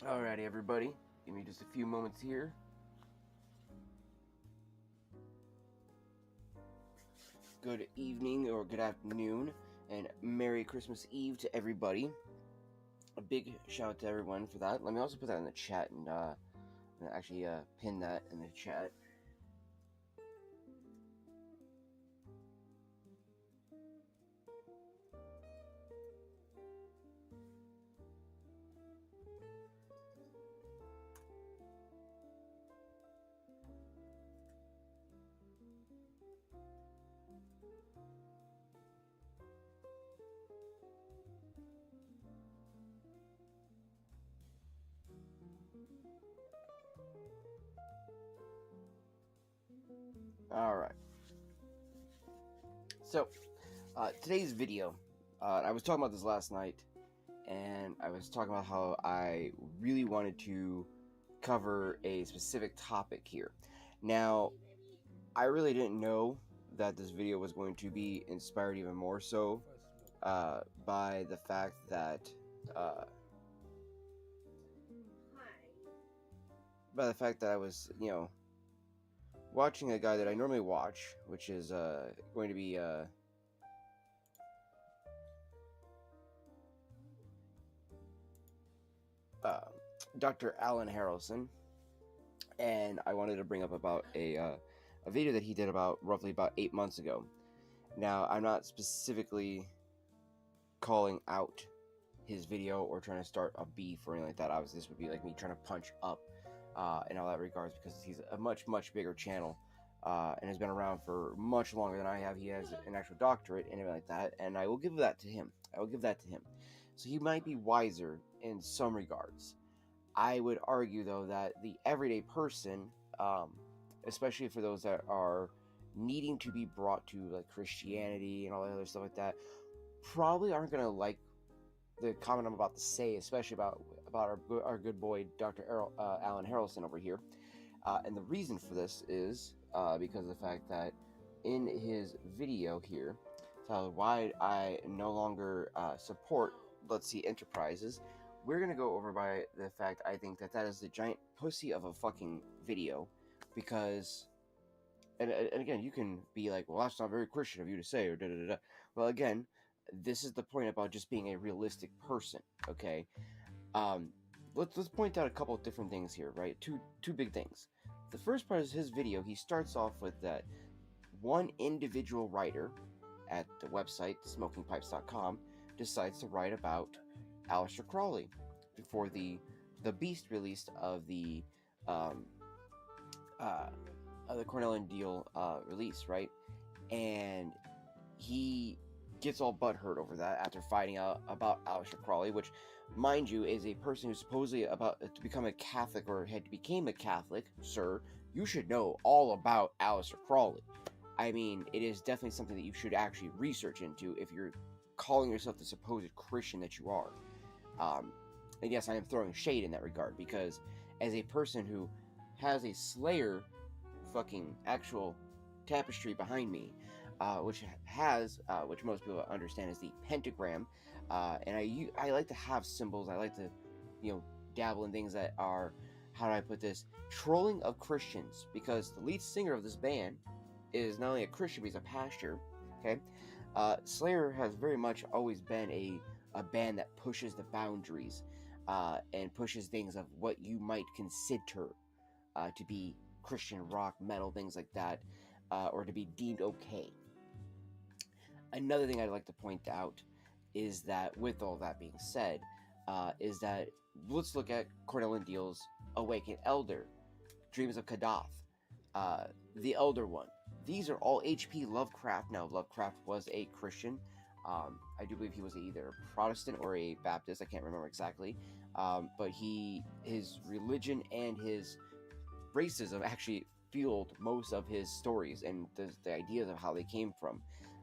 Alrighty, everybody, give me just a few moments here. Good evening or good afternoon, and Merry Christmas Eve to everybody. A big shout out to everyone for that. Let me also put that in the chat and actually pin that in the chat. Alright. So, today's video, I was talking about this last night, and I was talking about how I really wanted to cover a specific topic here. Now, I really didn't know that this video was going to be inspired even more so by the fact that I was, watching a guy that I normally watch, which is going to be Dr. Alan Harrelson, and I wanted to bring up about a video that he did roughly about 8 months ago. Now, I'm not specifically calling out his video or trying to start a beef or anything like that. Obviously, this would be like me trying to punch up in all that regards, because he's a much bigger channel and has been around for much longer than I have. He has an actual doctorate and everything like that, and I will give that to him. So he might be wiser in some regards. I would argue, though, that the everyday person, especially for those that are needing to be brought to like Christianity and all that other stuff like that, probably aren't going to like the comment I'm about to say, especially about our good boy Dr. Alan Harrelson over here. And the reason for this is because of the fact that in his video here, titled "Why I No Longer Support Let's See Enterprises," we're going to go over by the fact I think that is the giant pussy of a fucking video, because, and again, you can be like, well, that's not very Christian of you to say, or da-da-da-da. Well, again, this is the point about just being a realistic person, okay? Let's point out a couple of different things here, right? Two big things. The first part is his video. He starts off with that one individual writer at the website smokingpipes.com decides to write about Aleister Crowley before the Beast release of the Cornell and Deal release, right? And he gets all butthurt over that after finding out about Aleister Crowley, which, mind you, is a person who's supposedly about to become a Catholic, or became a Catholic. Sir, you should know all about Aleister Crowley. I mean, it is definitely something that you should actually research into if you're calling yourself the supposed Christian that you are. And yes, I am throwing shade in that regard, because as a person who has a Slayer fucking actual tapestry behind me, which most people understand as the pentagram, and I like to have symbols. I like to, dabble in things that are, how do I put this, trolling of Christians, because the lead singer of this band is not only a Christian, but he's a pastor. Okay, Slayer has very much always been a band that pushes the boundaries and pushes things of what you might consider to be Christian rock, metal, things like that, or to be deemed okay. Another thing I'd like to point out is that, with all that being said, is that let's look at Cornell and Deal's Awakened Elder, Dreams of Kadath, The Elder One. These are all H.P. Lovecraft. Now, Lovecraft was a Christian. I do believe he was either a Protestant or a Baptist. I can't remember exactly. But his religion and his racism actually fueled most of his stories and the ideas of how they came from.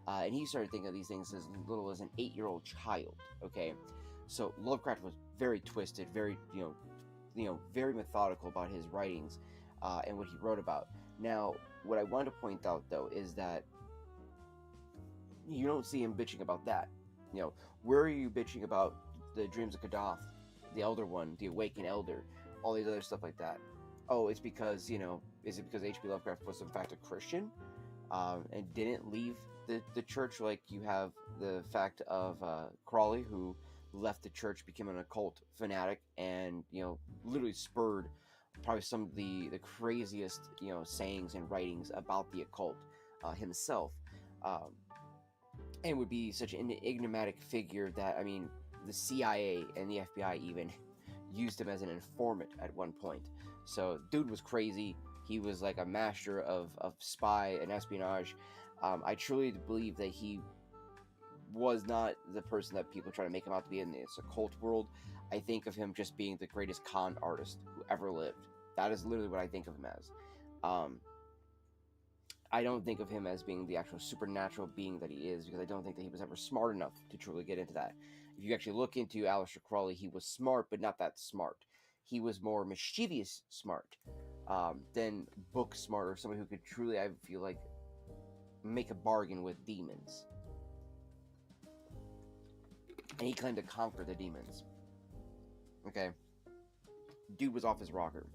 And he started thinking of these things as little as an 8-year-old child. Okay, so Lovecraft was very twisted, very very methodical about his writings and what he wrote about. Now, what I want to point out, though, is that you don't see him bitching about that. Where are you bitching about the Dreams of Kadath, the Elder One, the Awakened Elder, all these other stuff like that? Oh, it's because, is it because H.P. Lovecraft was in fact a Christian and didn't leave the church, like you have the fact of Crowley, who left the church, became an occult fanatic, and, literally spurred probably some of the craziest, sayings and writings about the occult himself. And would be such an enigmatic figure that, I mean, the CIA and the FBI even used him as an informant at one point. So, dude was crazy. He was like a master of spy and espionage. I truly believe that he was not the person that people try to make him out to be in this occult world. I think of him just being the greatest con artist who ever lived. That is literally what I think of him as. I don't think of him as being the actual supernatural being that he is, because I don't think that he was ever smart enough to truly get into that. If you actually look into Aleister Crowley, he was smart, but not that smart. He was more mischievous smart than book smart, or somebody who could truly, I feel like, make a bargain with demons. And he claimed to conquer the demons. Okay? Dude was off his rocker.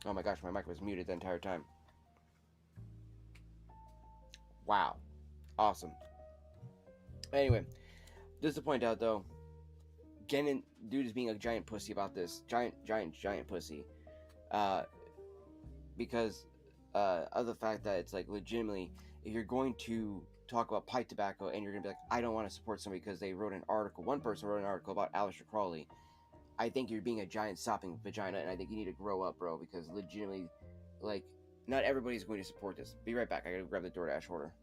Oh my gosh, my mic was muted the entire time. Wow. Awesome. Anyway, just to point out though, Genin, dude is being a giant pussy about this. Giant pussy. Uh, because of the fact that it's like legitimately, if you're going to talk about pipe tobacco and you're gonna be like, I don't want to support somebody because they wrote an article. One person wrote an article about Aleister Crowley. I think you're being a giant sopping vagina, and I think you need to grow up, bro. Because legitimately, like, not everybody's going to support this. Be right back. I gotta grab the DoorDash order.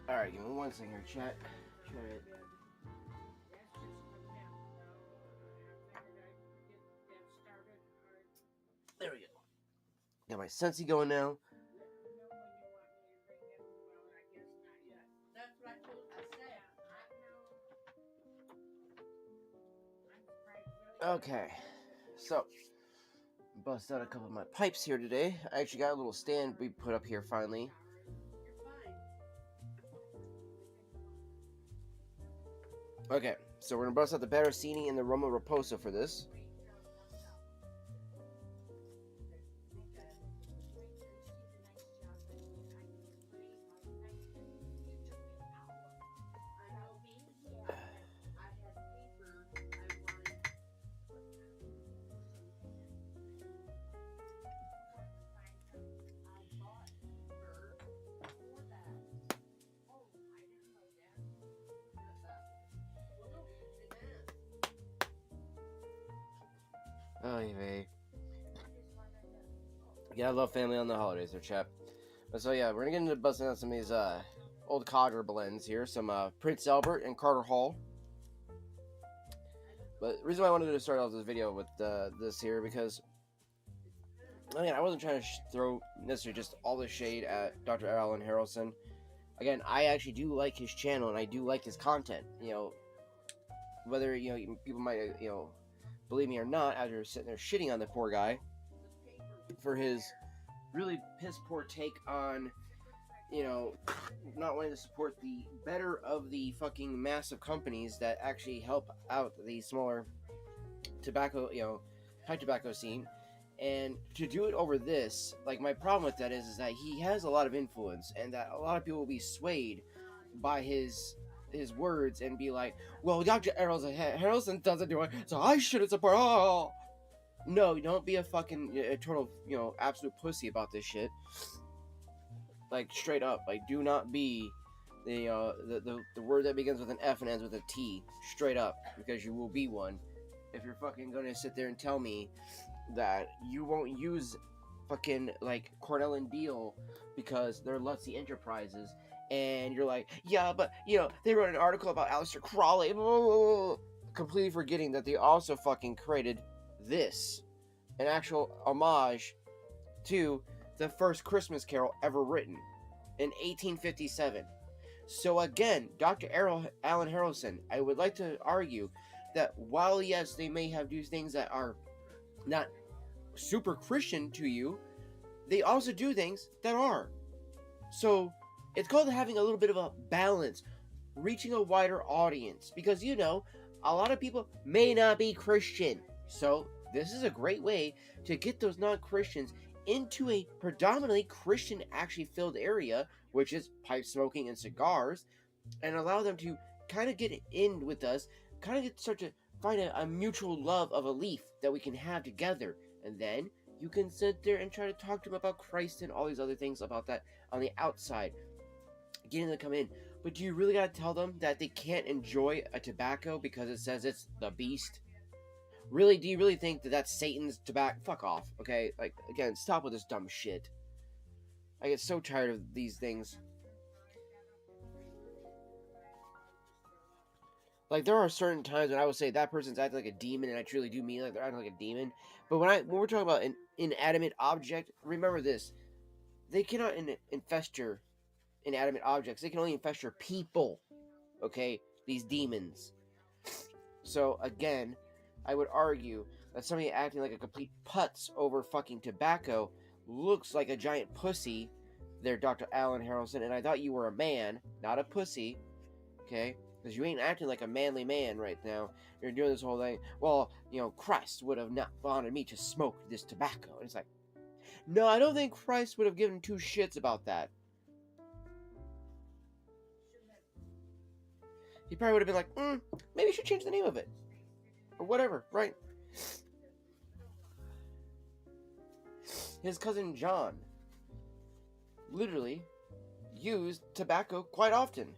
Alright, give me one second here, chat. There we go. Got my Sensi going now. Okay, so bust out a couple of my pipes here today. I actually got a little stand we put up here finally. Okay, so we're gonna bust out the Berosini and the Roma Raposa for this. Oh, yeah. Yeah, I love family on the holidays, there, chap. But so yeah, we're gonna get into busting out some of these old Codger blends here, some Prince Albert and Carter Hall. But the reason why I wanted to start off this video with this here, because again, I wasn't trying to throw necessarily just all the shade at Dr. Alan Harrelson. Again, I actually do like his channel and I do like his content. You know, whether people might believe me or not, after sitting there shitting on the poor guy for his really piss poor take on not wanting to support the better of the fucking massive companies that actually help out the smaller tobacco, pipe tobacco scene, and to do it over this, like, my problem with that is that he has a lot of influence, and that a lot of people will be swayed by his words and be like, well, Dr. Harrelson doesn't do it, so I shouldn't support. Oh, no, don't be a fucking eternal, absolute pussy about this shit. Like, straight up, like, do not be the word that begins with an F and ends with a T, straight up, because you will be one if you're fucking gonna sit there and tell me that you won't use fucking, like, Cornell and Deal because they're Lutzy Enterprises, and you're like, yeah, but, they wrote an article about Aleister Crowley, completely forgetting that they also fucking created this, an actual homage to the first Christmas Carol ever written in 1857. So again, Dr. Alan Harrelson, I would like to argue that while, yes, they may have do things that are not super Christian to you, they also do things that are. So it's called having a little bit of a balance, reaching a wider audience, because a lot of people may not be Christian. So this is a great way to get those non-Christians into a predominantly Christian actually filled area, which is pipe smoking and cigars, and allow them to kind of get in with us, start to find a mutual love of a leaf that we can have together. And then you can sit there and try to talk to them about Christ and all these other things about that on the outside, getting them to come in. But do you really gotta tell them that they can't enjoy a tobacco because it says it's the beast? Really, do you really think that that's Satan's tobacco? Fuck off, okay? Like, again, stop with this dumb shit. I get so tired of these things. Like, there are certain times when I will say that person's acting like a demon, and I truly do mean like they're acting like a demon. But when we're talking about an inanimate object, remember this: they cannot infest your inanimate objects. They can only infest your people. Okay, these demons. So again, I would argue that somebody acting like a complete putz over fucking tobacco looks like a giant pussy there, Dr. Alan Harrelson, and I thought you were a man, not a pussy, okay? Because you ain't acting like a manly man right now. You're doing this whole thing, well, Christ would have not wanted me to smoke this tobacco. And it's like, no, I don't think Christ would have given two shits about that. He probably would have been like, maybe you should change the name of it. Or whatever, right? His cousin John literally used tobacco quite often.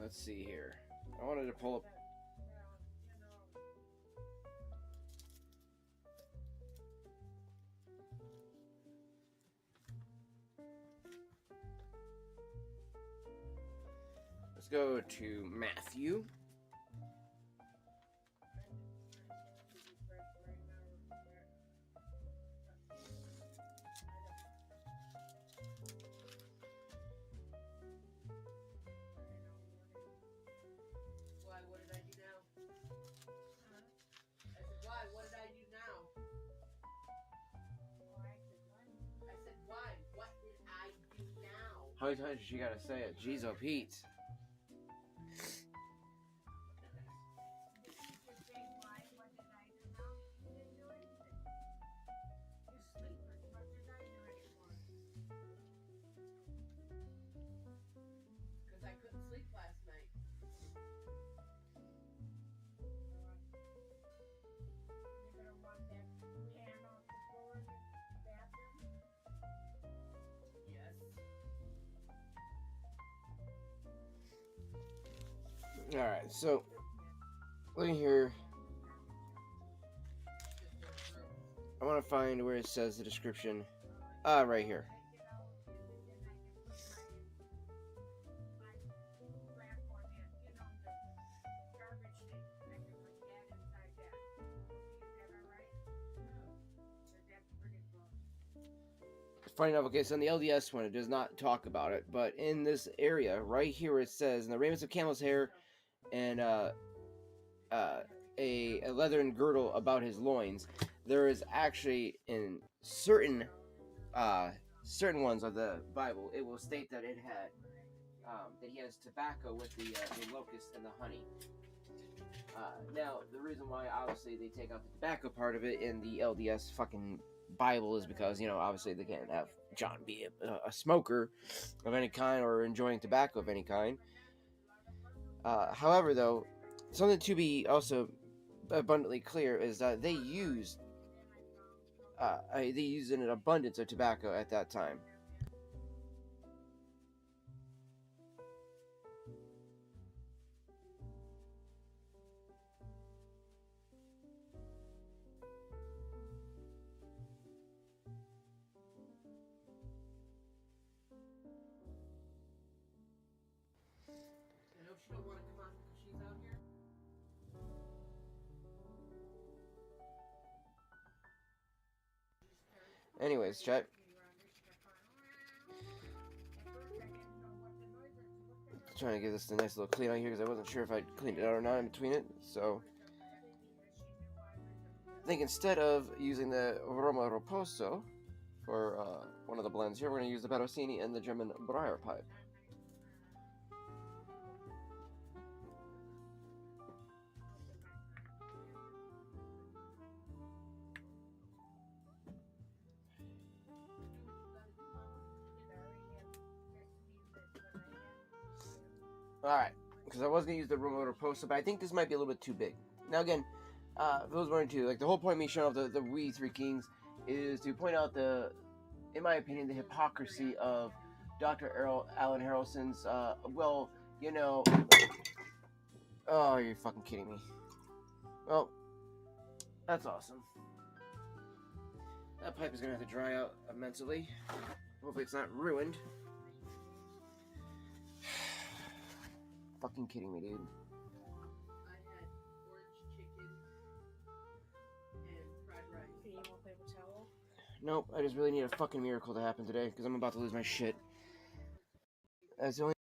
let's see here. I wanted to pull up. Let's go to Matthew. Why? What did I do now? I said, why? What did I do now? I said, why? What did I do now? How many times did she gotta say it? Jeez, oh Pete. Because I couldn't sleep last night. Yes. Alright, so look here. I want to find where it says the description. Right here. Funny enough, okay, so in the LDS one, it does not talk about it, but in this area, right here, where it says, in the raiments of camel's hair, and a leathern girdle about his loins, there is actually, in certain ones of the Bible, it will state that it had, that he has tobacco with the locust and the honey. Now, the reason why, obviously, they take out the tobacco part of it in the LDS fucking Bible is because, you know, obviously they can't have John be a smoker of any kind or enjoying tobacco of any kind. However, though, something to be also abundantly clear is that they used an abundance of tobacco at that time. I know she don't want to come on because she's out here. Anyways, chat. Trying to give this a nice little clean out here because I wasn't sure if I'd cleaned it out or not in between it. So I think instead of using the Roma Roposo for one of the blends here, we're going to use the Barossini and the German Briar Pipe. Alright, because I was going to use the Roma Roposo, but I think this might be a little bit too big. Now again, for those wanting to, like, the whole point of me showing off the We Three Kings is to point out in my opinion, the hypocrisy of Dr. Alan Harrelson's, well, you know... Oh, you're fucking kidding me. Well, that's awesome. That pipe is going to have to dry out immensely. Hopefully it's not ruined. Fucking kidding me, dude. I had orange chicken and fried rice. Do you want paper towel? Nope, I just really need a fucking miracle to happen today because I'm about to lose my shit. That's the only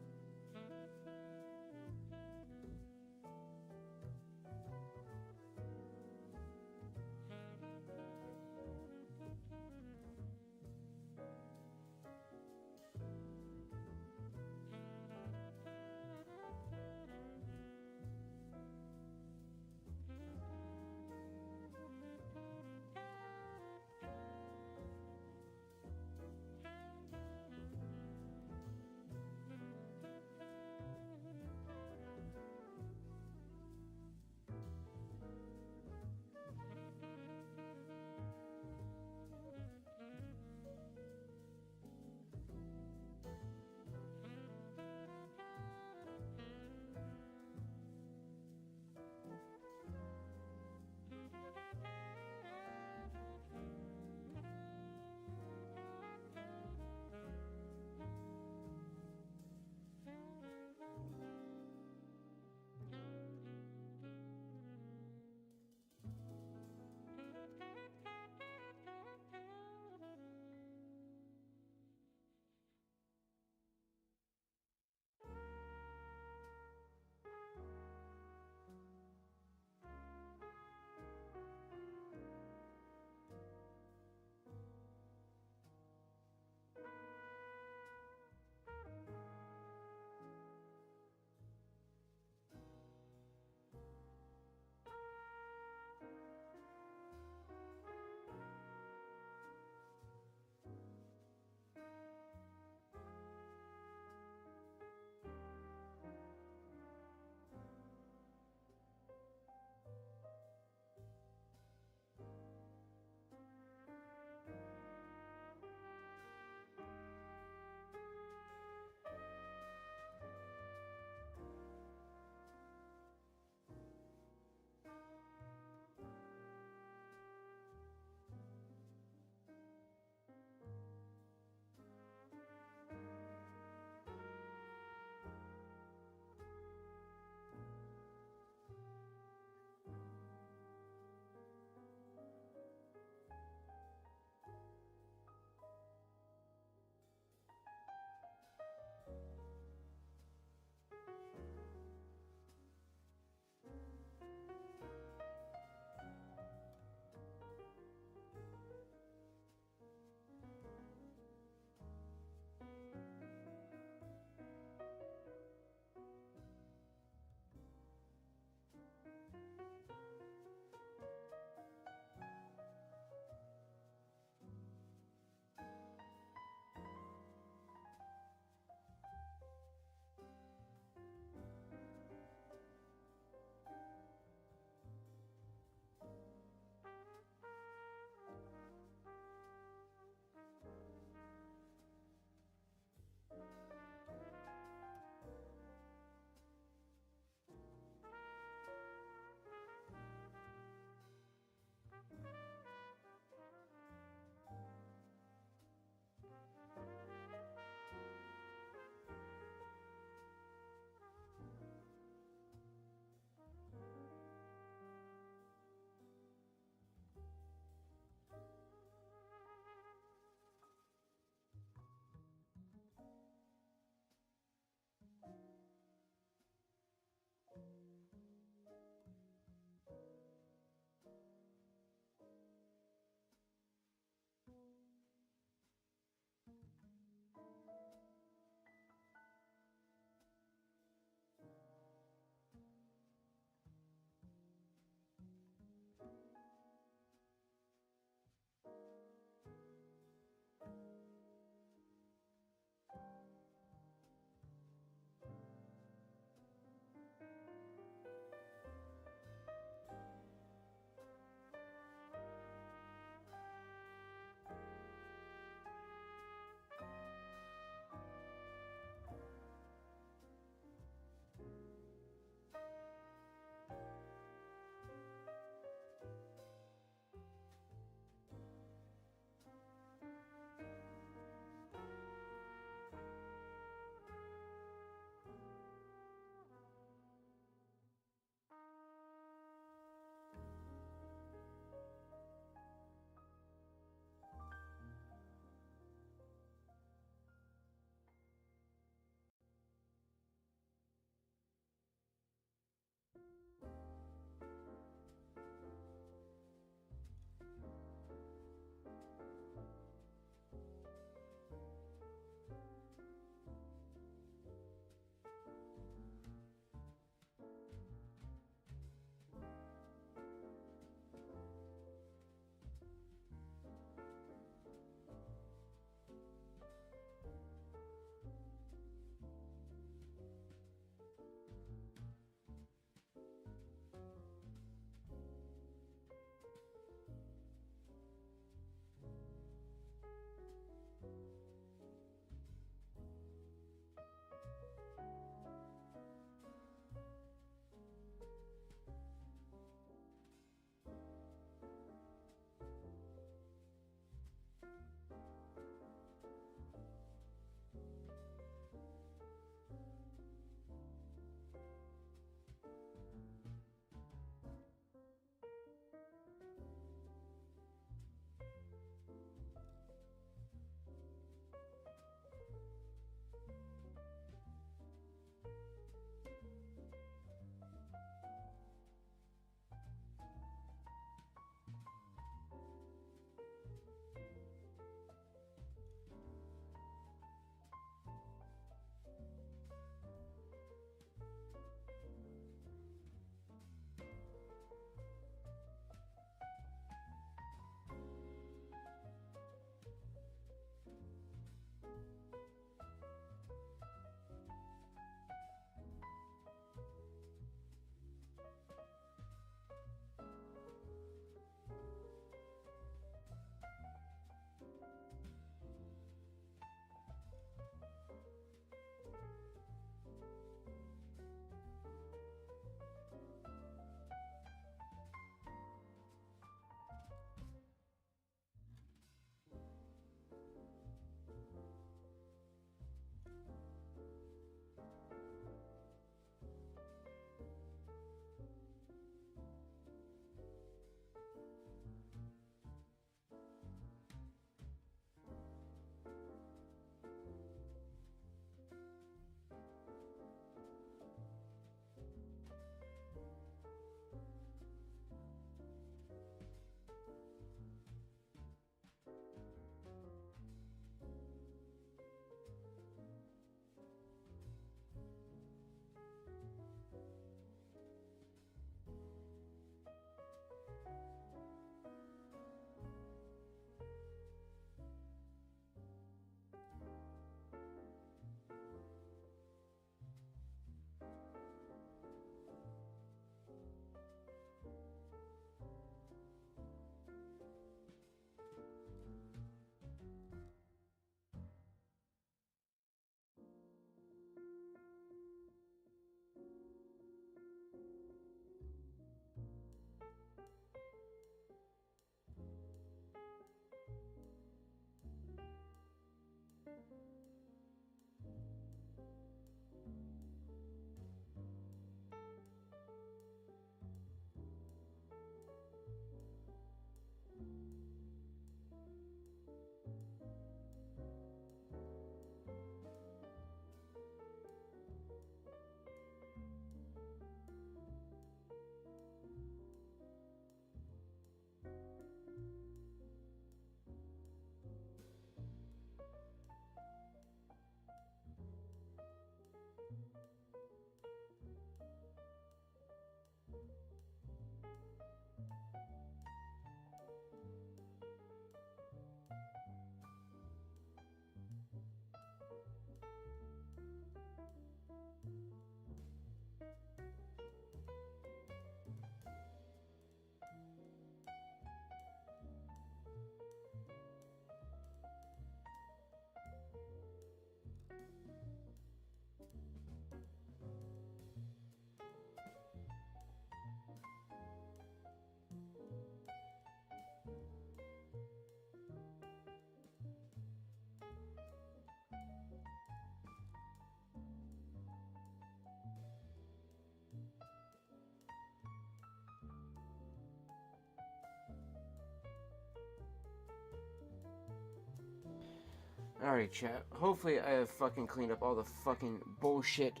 Alright, chat. Hopefully I have fucking cleaned up all the fucking bullshit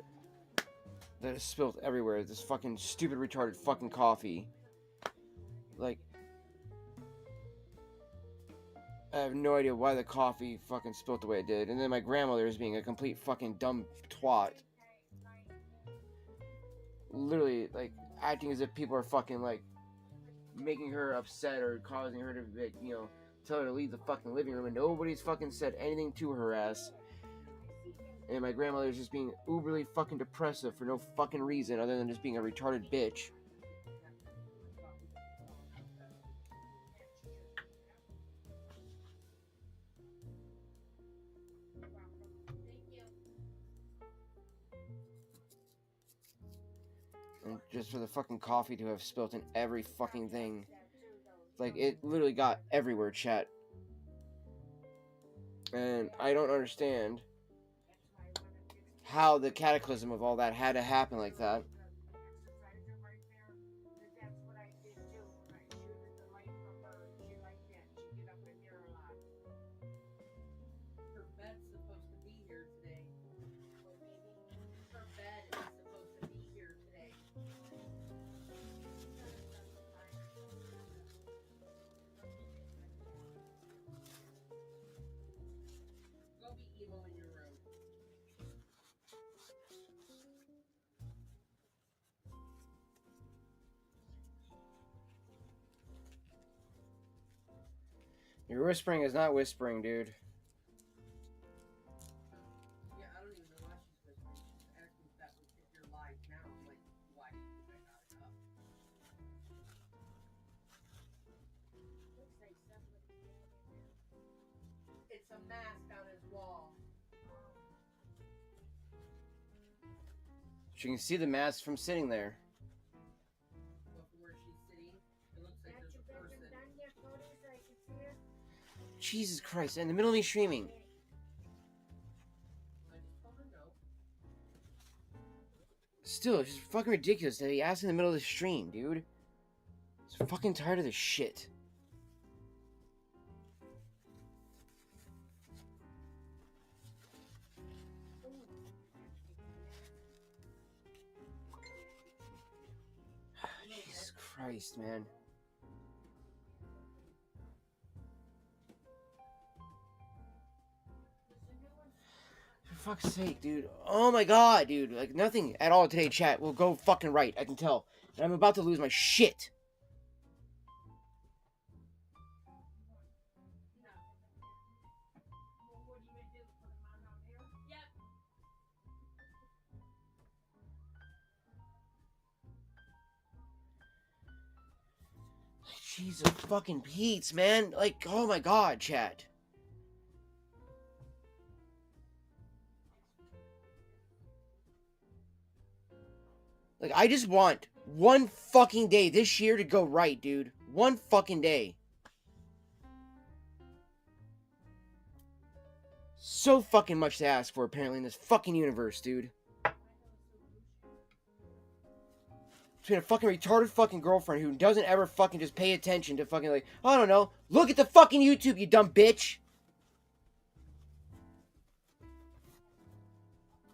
that is spilled everywhere. This fucking stupid retarded fucking coffee. Like, I have no idea why the coffee fucking spilled the way it did. And then my grandmother is being a complete fucking dumb twat. Literally, like, acting as if people are fucking, like, making her upset or causing her to, like, you know, tell her to leave the fucking living room. And nobody's fucking said anything to her ass. And my grandmother's just being uberly fucking depressive for no fucking reason other than just being a retarded bitch. And just for the fucking coffee to have spilt in every fucking thing. Like, it literally got everywhere, chat. And I don't understand how the cataclysm of all that had to happen like that. Her bed's supposed to be here today. Her bed is supposed to be here today. Go be emo in your room. Your whispering is not whispering, dude. Yeah, I don't even know why she's whispering. She's asking if that was if you're live now. I'm like, why do you think I got it up? It's a mask on his wall. You can see the mask from sitting there. But from where she's sitting, it looks like there's a person. Jesus Christ, in the middle of me streaming. I just told her no. Still, it's just fucking ridiculous that he asked in the middle of the stream, dude. I'm fucking tired of this shit. Jesus Christ, man. For fuck's sake, dude. Oh my god, dude. Like, nothing at all today, chat, will go fucking right. I can tell. And I'm about to lose my shit. Jesus fucking Pete's, man. Like, oh my god, chat. Like, I just want one fucking day this year to go right, dude. One fucking day. So fucking much to ask for, apparently, in this fucking universe, dude. Between a fucking retarded fucking girlfriend who doesn't ever fucking just pay attention to fucking, like, I don't know, look at the fucking YouTube, you dumb bitch!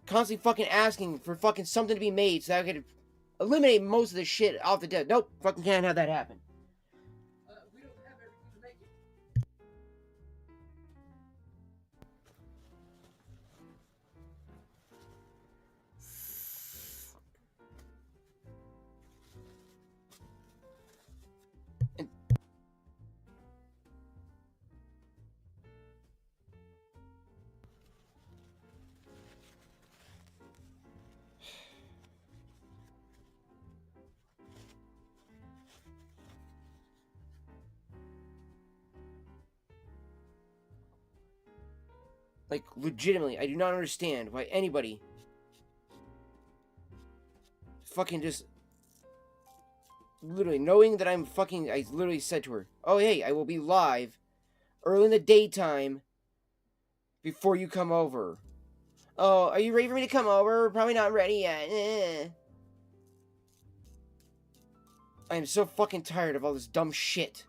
Constantly fucking asking for fucking something to be made so that I could eliminate most of this shit off the dead. Nope, fucking can't have that happen. We don't have everything to make it. Like, legitimately, I do not understand why anybody fucking just literally knowing that I'm fucking, I literally said to her, oh hey, I will be live early in the daytime before you come over. Oh, are you ready for me to come over? We're probably not ready yet. I am so fucking tired of all this dumb shit.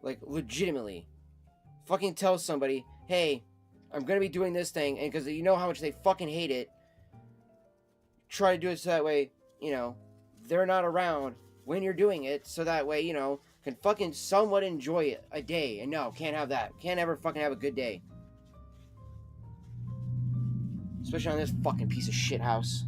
Like, legitimately. Fucking tell somebody, hey, I'm gonna be doing this thing, and because you know how much they fucking hate it, try to do it so that way, you know, they're not around when you're doing it, so that way, you know, can fucking somewhat enjoy it a day. And no, can't have that. Can't ever fucking have a good day. Especially on this fucking piece of shit house.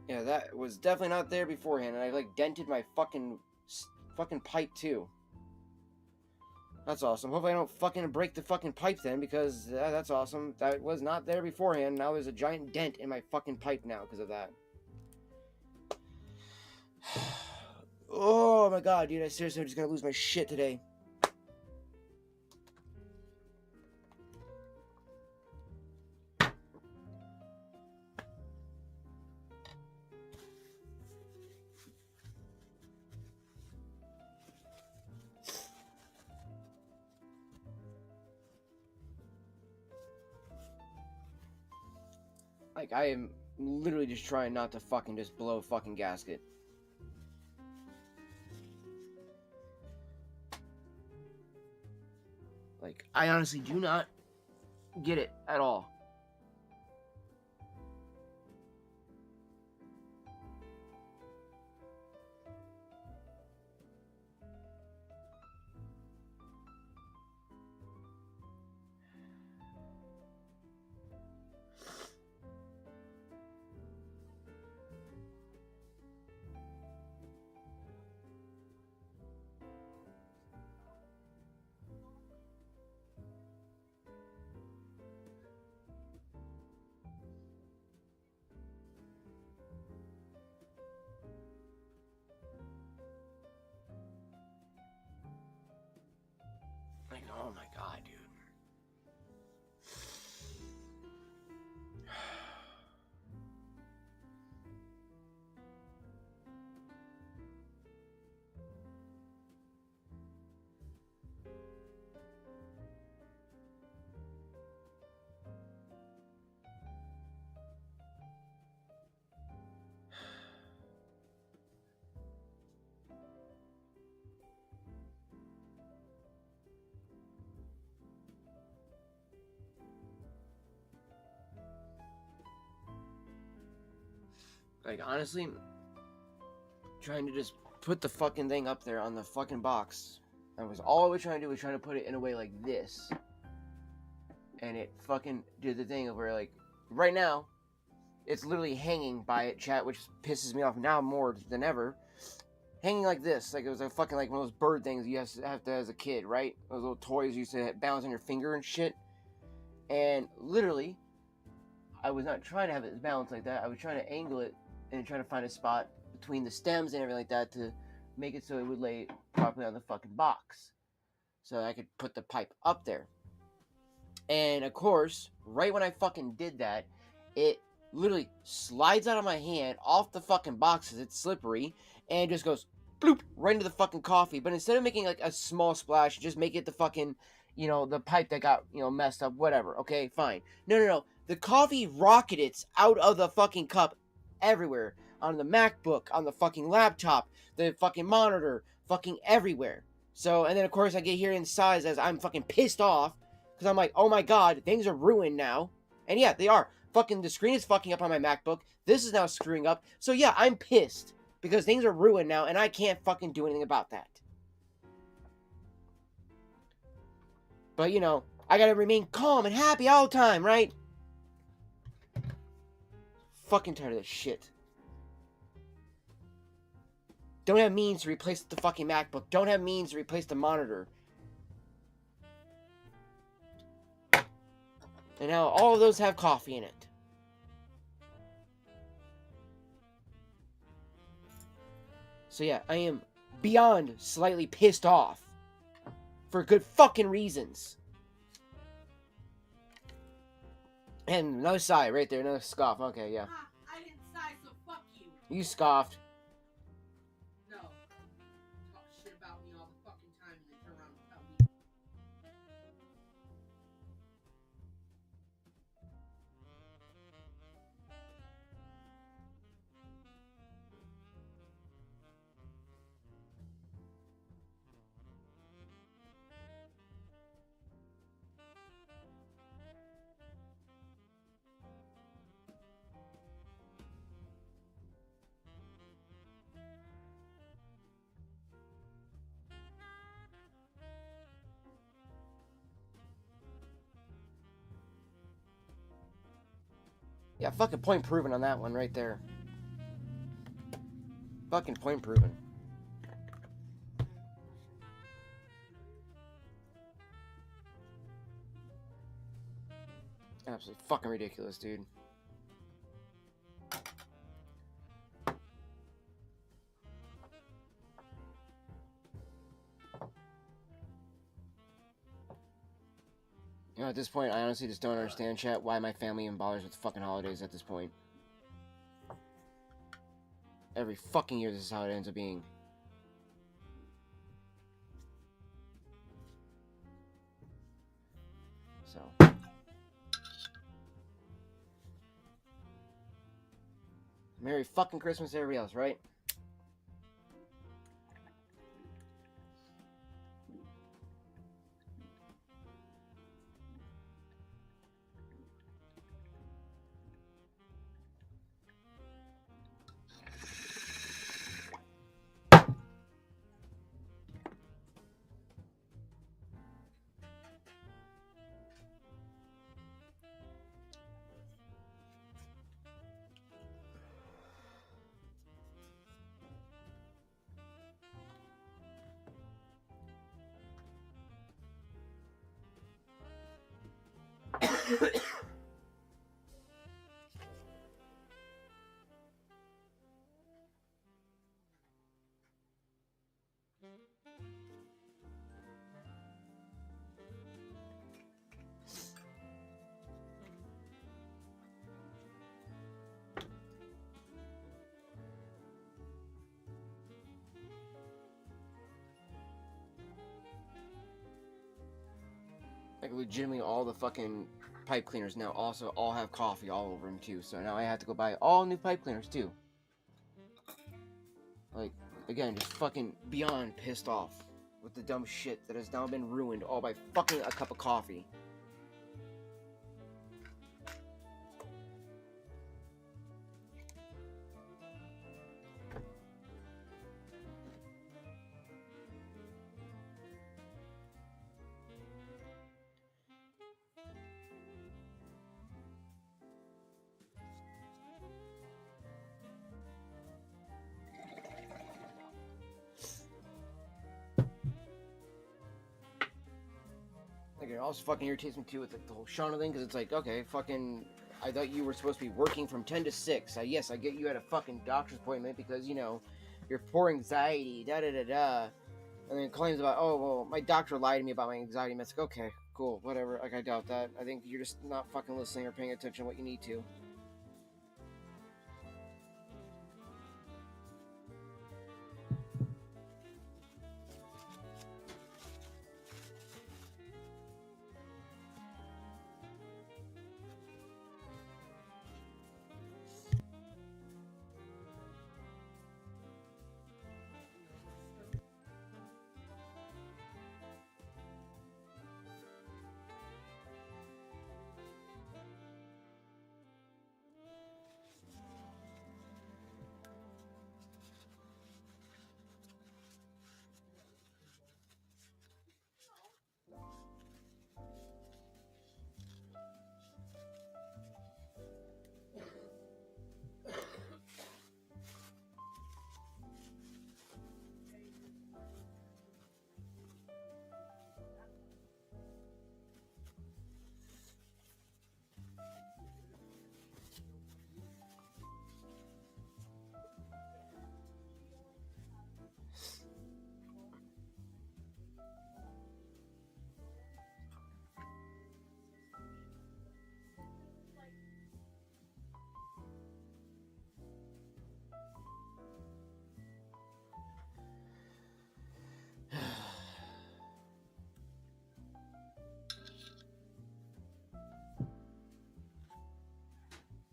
Yeah, that was definitely not there beforehand, and I like dented my fucking pipe too. That's awesome. Hopefully I don't fucking break the fucking pipe then, because that's awesome. That was not there beforehand. Now there's a giant dent in my fucking pipe now because of that. Oh my god, dude, I seriously am just gonna lose my shit today. Like, I am literally just trying not to fucking just blow a fucking gasket. Like, I honestly do not get it at all. Like, oh my god, dude. Like, honestly, trying to just put the fucking thing up there on the fucking box. That was all I was trying to do, was trying to put it in a way like this. And it fucking did the thing of where, like, right now, it's literally hanging by it, chat, which pisses me off now more than ever. Hanging like this, like it was a fucking, like, one of those bird things you have to as a kid, right? Those little toys you used to bounce on your finger and shit. And literally, I was not trying to have it balanced like that. I was trying to angle it and trying to find a spot between the stems and everything like that to make it so it would lay properly on the fucking box. So I could put the pipe up there. And of course, right when I fucking did that, it literally slides out of my hand off the fucking box because it's slippery and just goes bloop right into the fucking coffee. But instead of making like a small splash, just make it the fucking, you know, the pipe that got, you know, messed up, whatever. Okay, fine. No. The coffee rocketed out of the fucking cup everywhere. On the MacBook, on the fucking laptop, the fucking monitor, fucking everywhere. So, and then of course I get here inside as I'm fucking pissed off because I'm like, oh my god, things are ruined now. And yeah, they are. Fucking the screen is fucking up on my MacBook. This is now screwing up. So yeah, I'm pissed because things are ruined now and I can't fucking do anything about that. But you know, I gotta remain calm and happy all the time, right? Fucking tired of this shit. Don't have means to replace the fucking MacBook. Don't have means to replace the monitor. And now all of those have coffee in it. So yeah, I am beyond slightly pissed off. For good fucking reasons. And another sigh right there, another scoff. Okay, yeah. I didn't sigh, so fuck you. You scoffed. No. Talk shit about me all the fucking Yeah, fucking point proven on that one right there. Fucking point proven. Absolutely fucking ridiculous, dude. You know, at this point, I honestly just don't understand, chat, why my family even bothers with fucking holidays at this point. Every fucking year, this is how it ends up being. So. Merry fucking Christmas to everybody else, right? Like, legitimately, all the fucking pipe cleaners now also all have coffee all over them, too. So now I have to go buy all new pipe cleaners, too. Like, again, just fucking beyond pissed off with the dumb shit that has now been ruined all by fucking a cup of coffee. Like, it also fucking irritates me too with the whole Shauna thing, because it's like, okay, fucking, I thought you were supposed to be working from 10 to 6. Yes, I get you at a fucking doctor's appointment because, you know, your poor anxiety, da-da-da-da. And then claims about, oh, well, my doctor lied to me about my anxiety. And it's like, okay, cool, whatever. Like, I doubt that. I think you're just not fucking listening or paying attention to what you need to.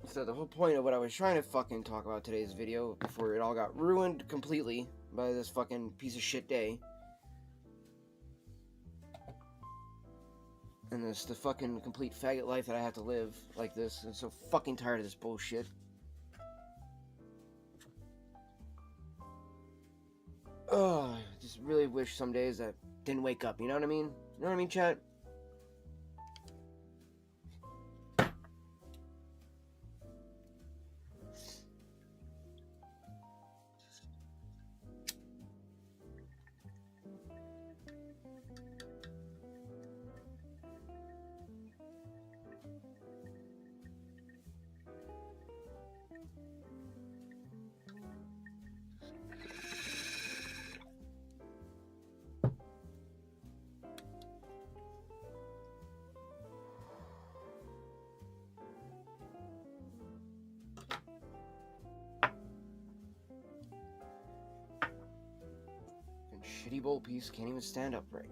So the whole point of what I was trying to fucking talk about today's video, before it all got ruined completely by this fucking piece of shit day, and this the fucking complete faggot life that I have to live like this. I'm so fucking tired of this bullshit. Oh, I just really wish some days that didn't wake up, you know what I mean? You know what I mean, chat? shitty bowl piece can't even stand upright.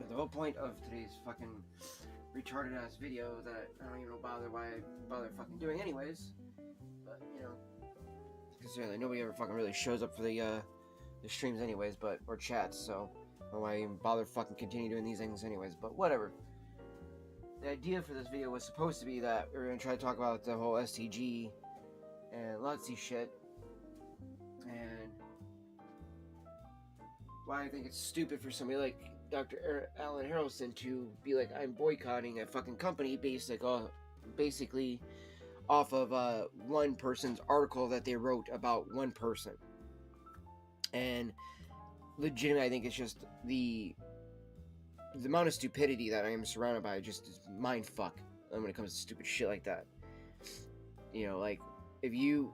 The whole point of today's fucking retarded ass video that I don't even know why I bother fucking doing anyways, but you know, considering like, nobody ever fucking really shows up for the streams anyways, but or chats, so I don't know why I even bother fucking continue doing these things anyways, but whatever. The idea for this video was supposed to be that we were gonna try to talk about the whole STG and Laudisi shit, and why I think it's stupid for somebody like Dr. Alan Harrelson to be like, I'm boycotting a fucking company basically off of one person's article that they wrote about one person. And legitimately, I think it's just the amount of stupidity that I am surrounded by just is mind fuck when it comes to stupid shit like that. You know, like, if you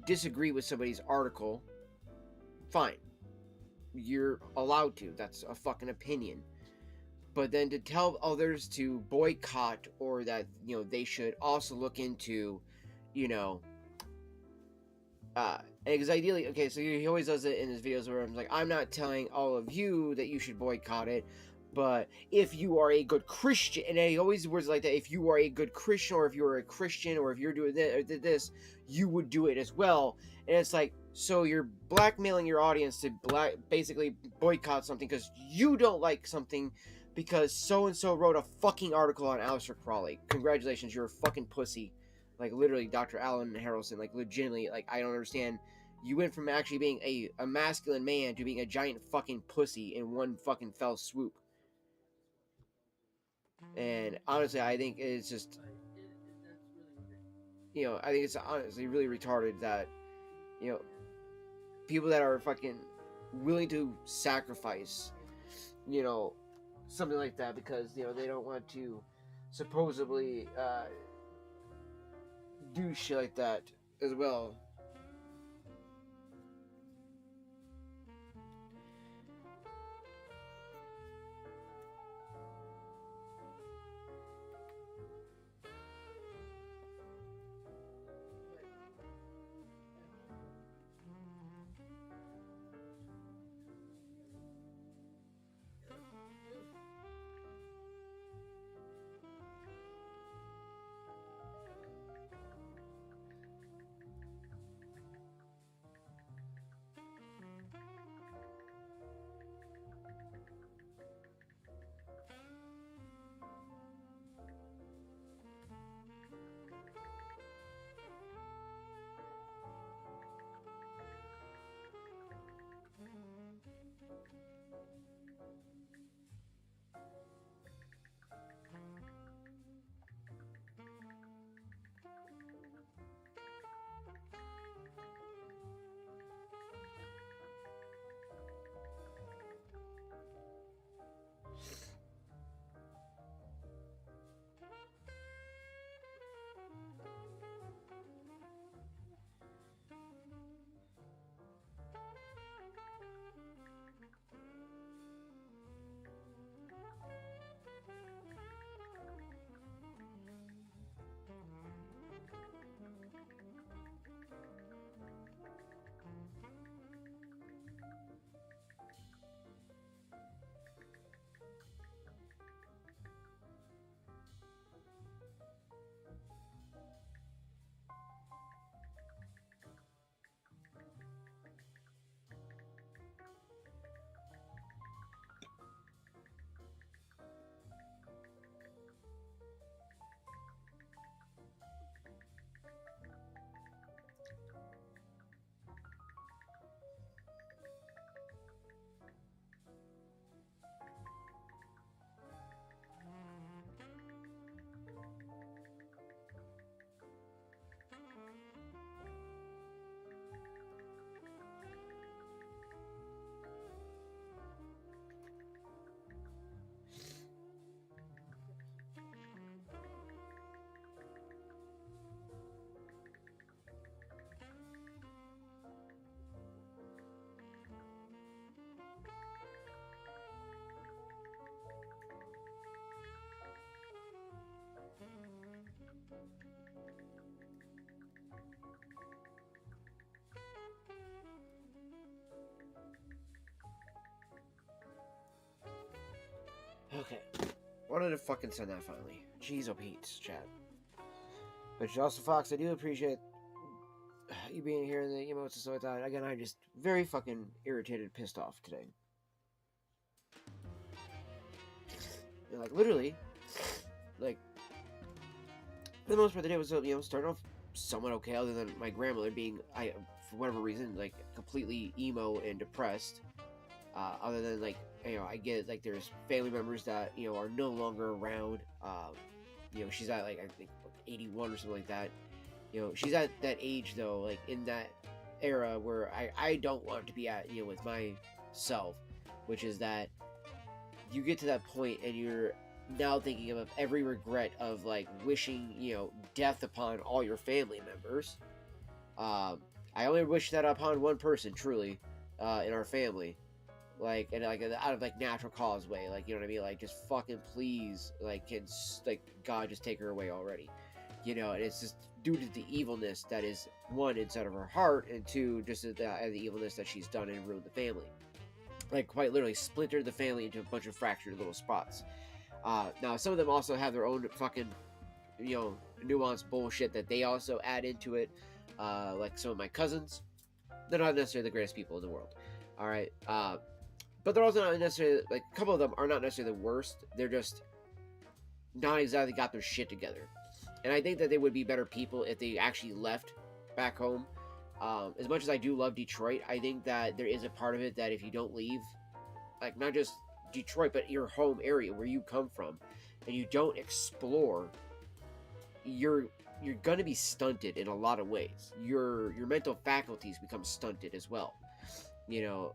disagree with somebody's article, fine. You're allowed to. That's a fucking opinion. But then to tell others to boycott or that, you know, they should also look into, you know, because ideally, okay, so he always does it in his videos where I'm like, I'm not telling all of you that you should boycott it, but if you are a good Christian, and he always words like that, if you are a good Christian, or if you're a Christian, or if you're doing this, or did this, you would do it as well. And it's like, so you're blackmailing your audience to basically boycott something because you don't like something because so-and-so wrote a fucking article on Aleister Crowley. Congratulations, you're a fucking pussy. Like, literally, Dr. Alan Harrelson, like, legitimately, like, I don't understand. You went from actually being a masculine man to being a giant fucking pussy in one fucking fell swoop. And honestly, I think it's just, you know, I think it's honestly really retarded that, you know, people that are fucking willing to sacrifice, you know, something like that because, you know, they don't want to supposedly do shit like that as well. Okay. Wanted to fucking send that finally. Jeez, oh Pete, chat. But also, Fox, I do appreciate you being here and the emotes and stuff like that. Again, I'm just very fucking irritated, pissed off today. And, like, literally, like, for the most part, the day was, starting off somewhat okay, other than my grandmother being, for whatever reason, like, completely emo and depressed. Other than, like, I get, like, there's family members that, are no longer around. She's at, like, I think, 81 or something like that. She's at that age, though, like, in that era where I don't want to be at, with myself, which is that you get to that point and you're now thinking of every regret of, like, wishing, death upon all your family members. I only wish that upon one person, truly, in our family. Like, and, like, out of, like, natural cause way, like, you know what I mean? Like, just fucking please, like, God just take her away already. And it's just due to the evilness that is, one, inside of her heart, and two, just the evilness that she's done and ruined the family. Like, quite literally splintered the family into a bunch of fractured little spots. Now, some of them also have their own fucking, nuanced bullshit that they also add into it. Like some of my cousins, they're not necessarily the greatest people in the world. Alright, but they're also not necessarily, like, a couple of them are not necessarily the worst. They're just not exactly got their shit together. And I think that they would be better people if they actually left back home. As much as I do love Detroit, I think that there is a part of it that if you don't leave, like, not just Detroit, but your home area where you come from, and you don't explore, you're gonna be stunted in a lot of ways. Your mental faculties become stunted as well.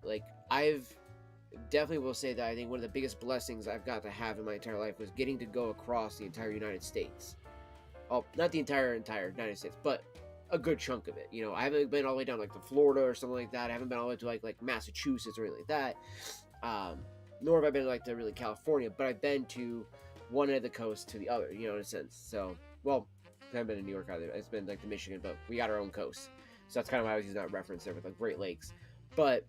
Like, I've definitely will say that I think one of the biggest blessings I've got to have in my entire life was getting to go across the entire United States. Oh, not the entire United States, but a good chunk of it. I haven't been all the way down, like, to Florida or something like that. I haven't been all the way to, like Massachusetts or anything like that. Nor have I been, like, to really California, but I've been to one end of the coast to the other, in a sense. So, well, I haven't been to New York either. It's been, like, to Michigan, but we got our own coast. So that's kind of why I was using that reference there with, like, Great Lakes. But,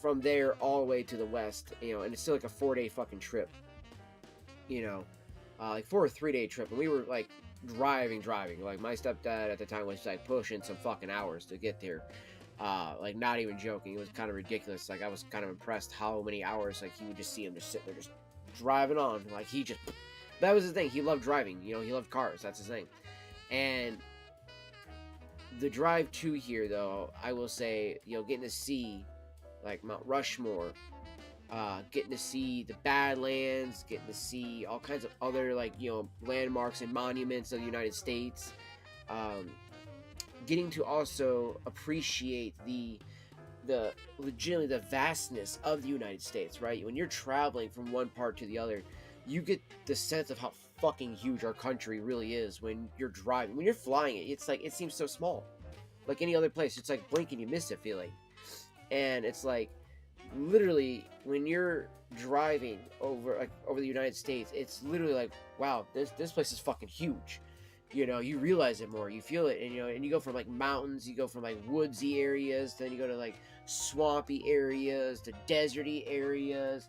from there all the way to the west, and it's still, like, a 4-day fucking trip. Like, for a 3-day trip, and we were, like, driving. Like, my stepdad at the time was, like, pushing some fucking hours to get there. Like, not even joking. It was kind of ridiculous. Like, I was kind of impressed how many hours, like, he would just see him just sitting there just driving on. Like, that was his thing. He loved driving. He loved cars. That's his thing. And the drive to here, though, I will say, getting to see, like, Mount Rushmore, getting to see the Badlands, getting to see all kinds of other, like, landmarks and monuments of the United States, getting to also appreciate the legitimately the vastness of the United States, right? When you're traveling from one part to the other, you get the sense of how fucking huge our country really is when you're driving. When you're flying it, it's like, it seems so small. Like any other place, it's like blink and you miss it feeling. And it's like, literally, when you're driving over the United States, it's literally like, wow, this place is fucking huge. You realize it more, you feel it, and you go from, like, mountains, you go from, like, woodsy areas, then you go to, like, swampy areas, to deserty areas,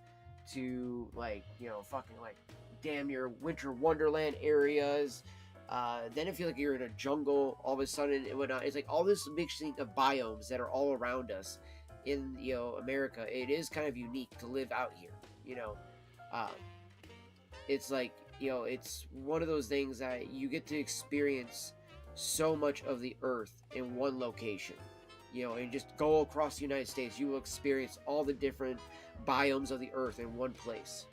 to, like, fucking, like, damn near winter wonderland areas. Then it feels like you're in a jungle all of a sudden and whatnot. It's like all this mixing of biomes that are all around us in America. It is kind of unique to live out here. It's like, it's one of those things that you get to experience so much of the earth in one location. And just go across the United States, you will experience all the different biomes of the earth in one place.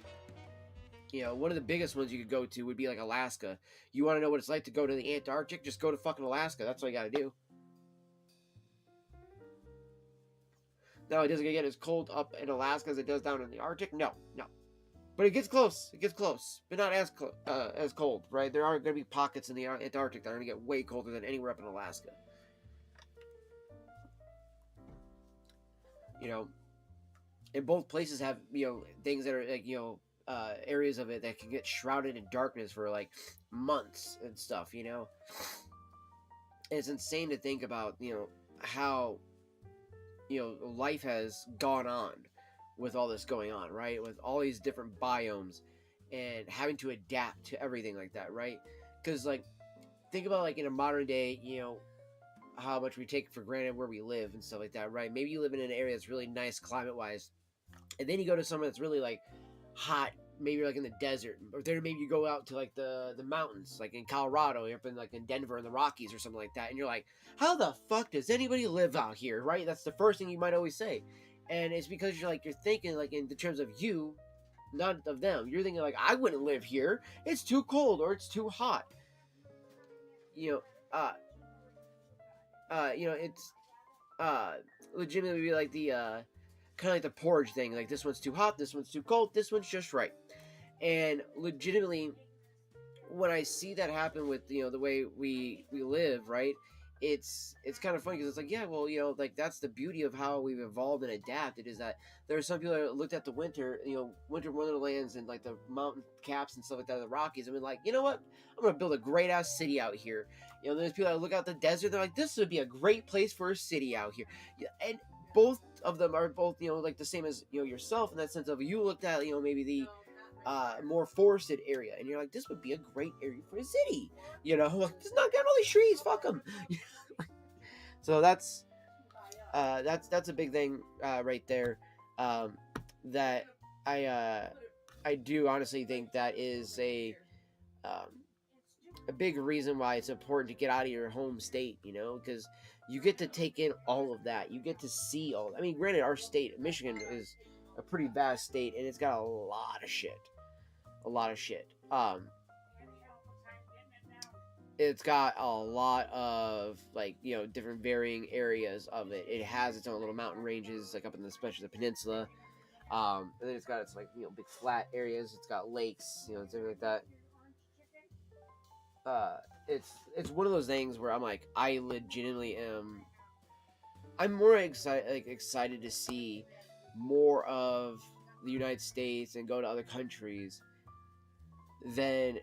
One of the biggest ones you could go to would be, like, Alaska. You want to know what it's like to go to the Antarctic? Just go to fucking Alaska. That's all you gotta do. Now, it doesn't get as cold up in Alaska as it does down in the Arctic. No. But it gets close. But not as cold, right? There are going to be pockets in the Antarctic that are going to get way colder than anywhere up in Alaska. And both places have, things that are, like, areas of it that can get shrouded in darkness for, like, months and stuff, And it's insane to think about, how, life has gone on with all this going on, right? With all these different biomes and having to adapt to everything like that, right? Because like think about like in a modern day, how much we take for granted where we live and stuff like that, right? Maybe you live in an area that's really nice climate wise, and then you go to somewhere that's really like hot. Maybe you're like in the desert, or then maybe you go out to like the mountains, like in Colorado, you're up in like in Denver in the Rockies or something like that, and you're like, how the fuck does anybody live out here, right? That's the first thing you might always say, and it's because you're thinking like in the terms of you, not of them. You're thinking like, I wouldn't live here. It's too cold or it's too hot. You know, it's legitimately be like the kind of like the porridge thing. Like this one's too hot, this one's too cold, this one's just right. And legitimately, when I see that happen with the way we live, right? It's kind of funny because it's like, yeah, well, like that's the beauty of how we've evolved and adapted, is that there are some people that looked at the winter wonderlands and like the mountain caps and stuff like that, the Rockies, and been like, you know what, I'm gonna build a great ass city out here. There's people that look out the desert, they're like, this would be a great place for a city out here. And both of them are both like the same as yourself, in that sense of, you looked at maybe the more forested area, and you're like, this would be a great area for a city. Like, just knock down all these trees, fuck them. So that's a big thing right there, that I do honestly think that is a big reason why it's important to get out of your home state, because you get to take in all of that. You get to see all. I mean, granted, our state, Michigan, is a pretty vast state, and it's got a lot of shit. It's got a lot of different varying areas of it. It has its own little mountain ranges, like up in especially the peninsula. And then it's got its big flat areas. It's got lakes, something like that. It's one of those things where I'm like, I legitimately am. I'm more excited to see more of the United States and go to other countries than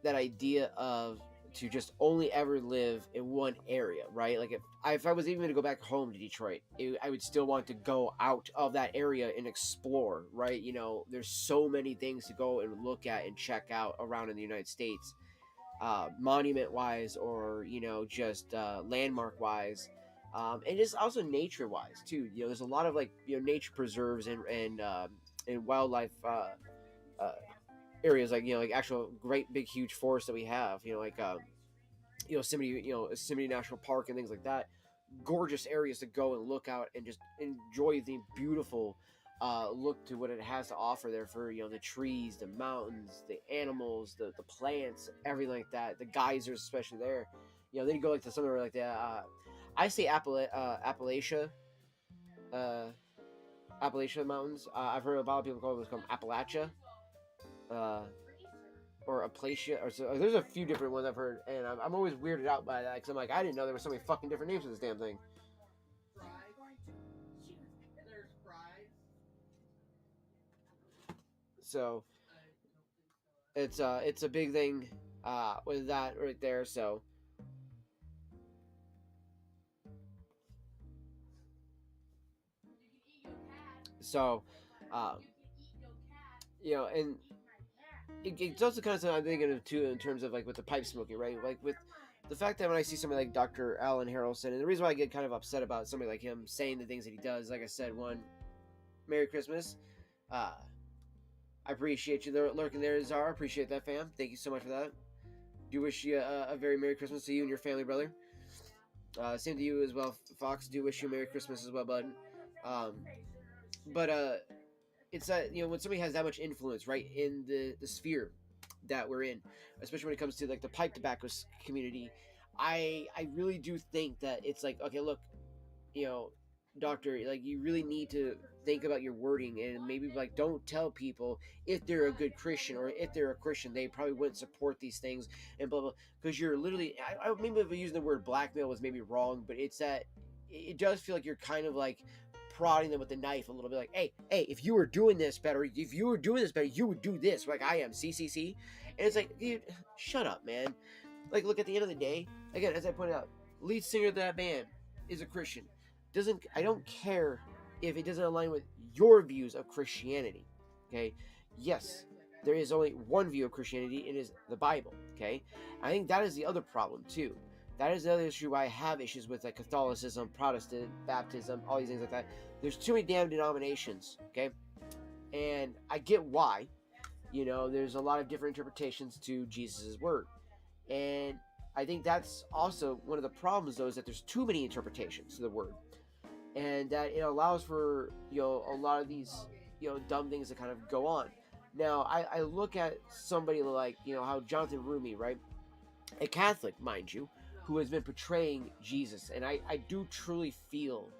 that idea of to just only ever live in one area, right? Like if I was even going to go back home to Detroit, I would still want to go out of that area and explore, right? There's so many things to go and look at and check out around in the United States, monument wise, or just landmark wise, and just also nature wise too. There's a lot of nature preserves and wildlife areas, like actual great big huge forests that we have, Yosemite National Park and things like that. Gorgeous areas to go and look out and just enjoy the beautiful look to what it has to offer there, for the trees, the mountains, the animals, the plants, everything like that. The geysers, especially there. Then you go to somewhere like that. I say Appalachia Mountains. I've heard a lot of people call it Appalachia. Or Appalachia, or so. There's a few different ones I've heard, and I'm always weirded out by that, because I'm like, I didn't know there were so many fucking different names for this damn thing. So it's a big thing with that right there. So and it's also kind of something I'm thinking of too, in terms of with the pipe smoking, right? Like with the fact that when I see somebody like Dr. Alan Harrelson, and the reason why I get kind of upset about somebody like him saying the things that he does, like I said, one, Merry Christmas. I appreciate you lurking there, Zara. Appreciate that, fam. Thank you so much for that. Do wish you a very Merry Christmas to you and your family, brother. Same to you as well, Fox. Do wish you a Merry Christmas as well, bud. But it's that when somebody has that much influence, right, in the sphere that we're in, especially when it comes to the pipe tobacco community, I really do think that it's okay, look, doctor, you really need to think about your wording, and maybe don't tell people if they're a good Christian, or if they're a Christian they probably wouldn't support these things and blah blah, because you're literally, I maybe if using the word blackmail was maybe wrong, but it's that it does feel like you're kind of prodding them with a knife a little bit, hey, if you were doing this better, you would do this like I am, see, and it's dude, shut up, man. Look, at the end of the day, again, as I pointed out, lead singer of that band is a Christian. I don't care if it doesn't align with your views of Christianity. Okay, yes, there is only one view of Christianity, and it is the Bible. Okay, I think that is the other problem too. That is another issue why I have issues with like Catholicism, Protestant, Baptism, all these things like that. There's too many damn denominations. Okay, and I get why. There's a lot of different interpretations to Jesus' word, and I think that's also one of the problems, though, is that there's too many interpretations to the word, and that it allows for a lot of these dumb things to kind of go on. Now, I look at somebody like how Jonathan Rumi, right, a Catholic, mind you, who has been portraying Jesus, and I do truly feel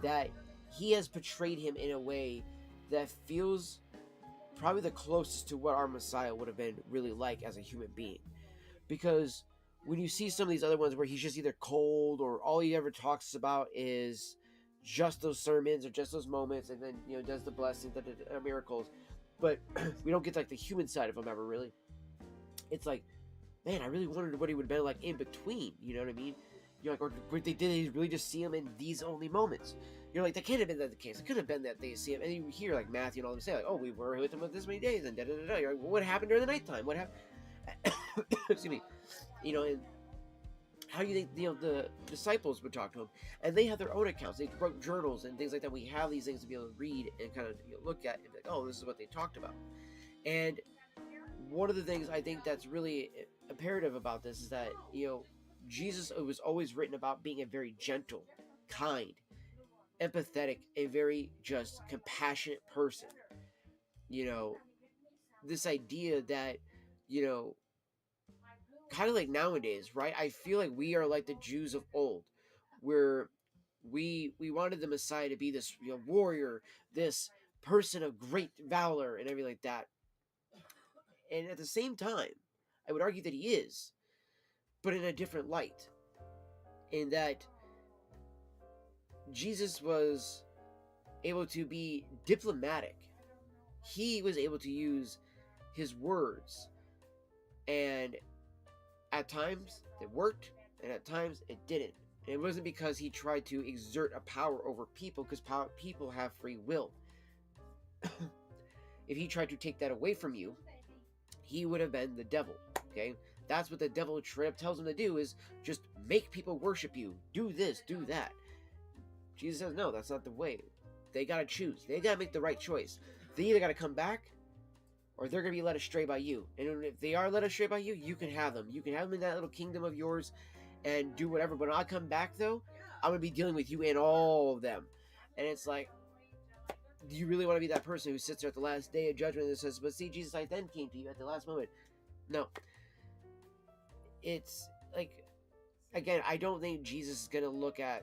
that he has portrayed him in a way that feels probably the closest to what our Messiah would have been really like as a human being. Because when you see some of these other ones where he's just either cold or all he ever talks about is just those sermons or just those moments, and then does the blessings, the miracles, but we don't get like the human side of him ever really. It's like, man, I really wondered what he would have been like in between. You know what I mean? You're like, or did they really just see him in these only moments? You're like, that can't have been that the case. It could have been that they see him, and you hear like Matthew and all them say like, oh, we were with him for this many days, and da da da da. You're like, well, what happened during the nighttime? What happened? Excuse me. And how do you think the disciples would talk to him? And they have their own accounts. They wrote journals and things like that. We have these things to be able to read and kind of look at and be like, oh, this is what they talked about. And one of the things I think that's really imperative about this is that Jesus was always written about being a very gentle, kind, empathetic, a very just compassionate person. This idea that kind of like nowadays, right? I feel like we are like the Jews of old, where we wanted the Messiah to be this warrior, this person of great valor and everything like that. And at the same time, I would argue that he is, but in a different light. In that Jesus was able to be diplomatic. He was able to use his words, and at times it worked, and at times it didn't. And it wasn't because he tried to exert a power over people, because people have free will. If he tried to take that away from you, he would have been the devil. Okay, that's what the devil straight up tells him to do, is just make people worship you. Do this, do that. Jesus says, no, that's not the way. They got to choose. They got to make the right choice. They either got to come back, or they're going to be led astray by you. And if they are led astray by you, you can have them. You can have them in that little kingdom of yours and do whatever. But when I come back, though, I'm going to be dealing with you and all of them. And it's like, do you really want to be that person who sits there at the last day of judgment and says, but see, Jesus, I then came to you at the last moment? No. It's like, again, I don't think Jesus is going to look at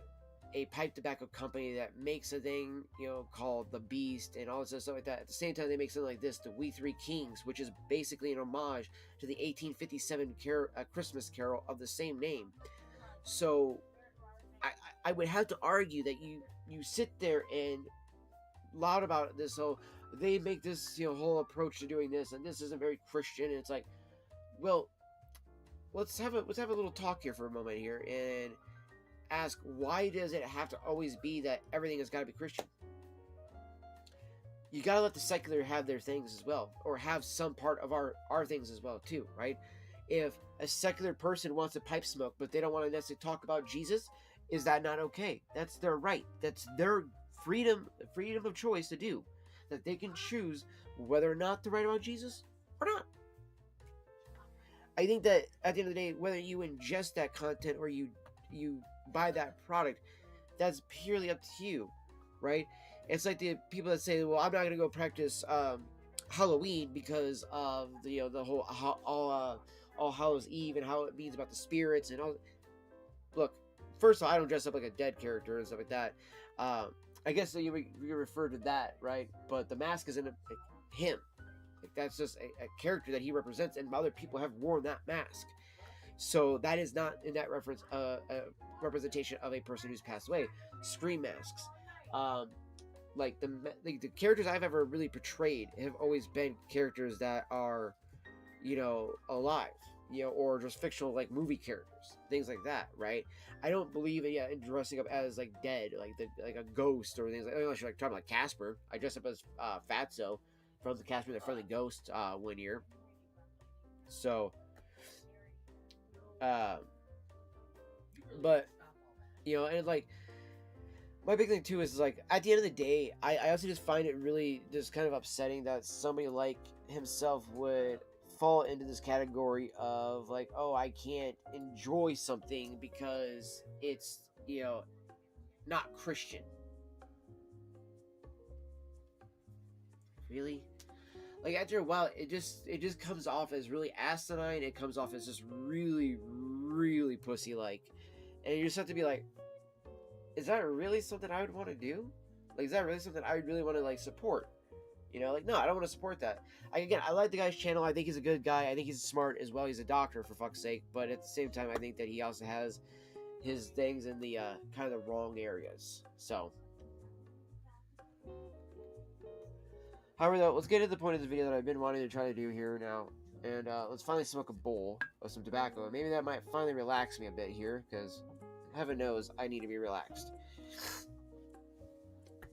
a pipe tobacco company that makes a thing, called the Beast and all this stuff like that. At the same time, they make something like this, the We Three Kings, which is basically an homage to the 1857 Christmas Carol of the same name. So, I would have to argue that you sit there and loud about this. So they make this whole approach to doing this, and this isn't very Christian. And it's like, well, let's have a little talk here for a moment here and ask, why does it have to always be that everything has got to be Christian? You got to let the secular have their things as well, or have some part of our things as well too, right? If a secular person wants to pipe smoke but they don't want to necessarily talk about Jesus, is that not okay? That's their right. That's their freedom of choice to do, that they can choose whether or not to write about Jesus or not. I think that at the end of the day, whether you ingest that content or you buy that product, that's purely up to you, right? It's like the people that say, well, I'm not going to go practice Halloween because of the whole All Hallows Eve and how it means about the spirits and all. Look, first of all, I don't dress up like a dead character and stuff like that. I guess you refer to that, right? But the mask isn't him. Like, that's just a character that he represents, and other people have worn that mask. So that is not, in that reference, a representation of a person who's passed away. Scream masks. Like the characters I've ever really portrayed have always been characters that are, alive. or just fictional like movie characters, things like that, right? I don't believe in dressing up as like dead, like a ghost or things like. Unless you're like talking about Casper, I dressed up as Fatso from the Casper the Friendly Ghost one year. So, but and like my big thing too is like at the end of the day, I also just find it really just kind of upsetting that somebody like himself would fall into this category of like, oh, I can't enjoy something because it's not Christian. Really? Like after a while, it just comes off as really asinine. It comes off as just really, really pussy like, and you just have to be like, is that really something I would want to do? Like, is that really something I would really want to like support? Like, no, I don't want to support that. I like the guy's channel. I think he's a good guy. I think he's smart as well. He's a doctor, for fuck's sake. But at the same time, I think that he also has his things in the kind of the wrong areas. So, however, though, let's get to the point of the video that I've been wanting to try to do here now. And let's finally smoke a bowl of some tobacco. Maybe that might finally relax me a bit here, because heaven knows I need to be relaxed.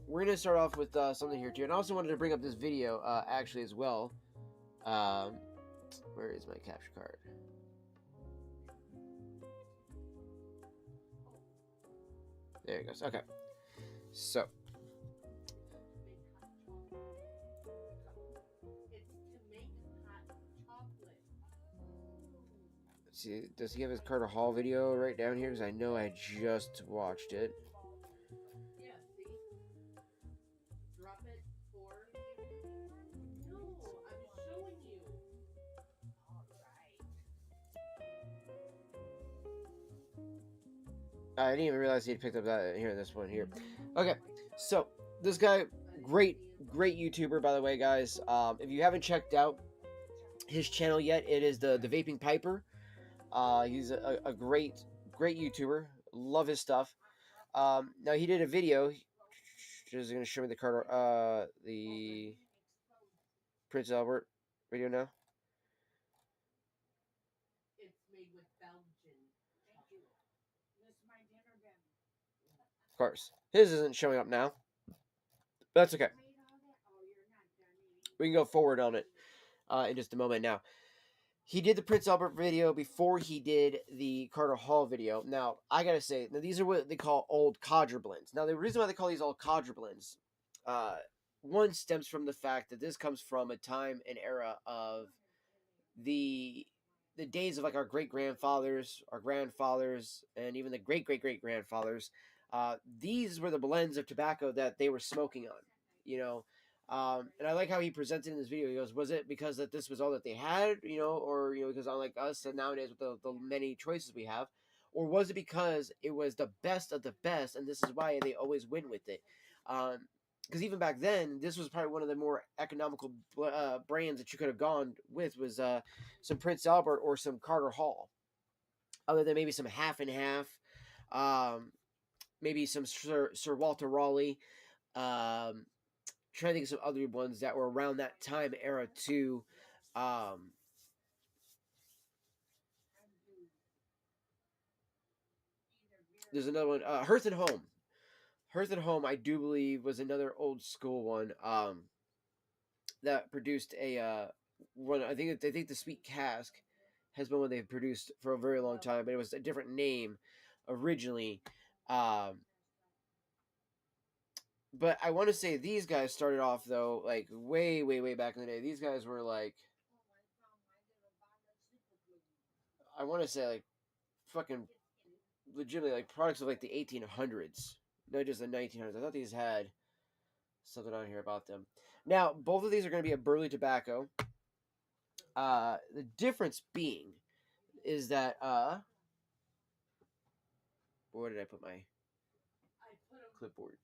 We're going to start off with something here, too. And I also wanted to bring up this video, actually, as well. Where is my capture card? There it goes. Okay. So. See, does he have his Carter Hall video right down here? Because I know I just watched it. Yeah, see? Drop it for... No, I'm showing you. Alright. I didn't even realize he'd picked up that here, this one here. Okay, so this guy, great YouTuber, by the way, guys. If you haven't checked out his channel yet, it is the Vaping Piper. He's a great YouTuber. Love his stuff. Now he did a video. Just going to show me the Prince Albert video now. It's made with Belgian. Of course, his isn't showing up now. But that's okay. We can go forward on it in just a moment. Now, he did the Prince Albert video before he did the Carter Hall video. Now, I gotta say, now these are what they call old Codger blends. Now, the reason why they call these old Codger blends, one stems from the fact that this comes from a time and era of the days of like our great grandfathers, our grandfathers, and even the great grandfathers. These were the blends of tobacco that they were smoking on. And I like how he presented in this video. He goes, was it because that this was all that they had, or because unlike us and nowadays with the many choices we have, or was it because it was the best of the best, and this is why they always win with it? Because even back then, this was probably one of the more economical brands that you could have gone with was some Prince Albert or some Carter Hall, other than maybe some half and half, maybe some Sir Walter Raleigh. Trying to think of some other ones that were around that time era too. There's another one, Hearth and Home. Hearth and Home, I do believe, was another old school one that produced a one. I think the Sweet Cask has been one they've produced for a very long time, but it was a different name originally. But I want to say these guys started off though, like way back in the day. These guys were like, I want to say like fucking legitimately like products of like the 1800s, not just the 1900s. I thought these had something on here about them. Now, both of these are going to be a burley tobacco. The difference being is that where did I put my clipboard?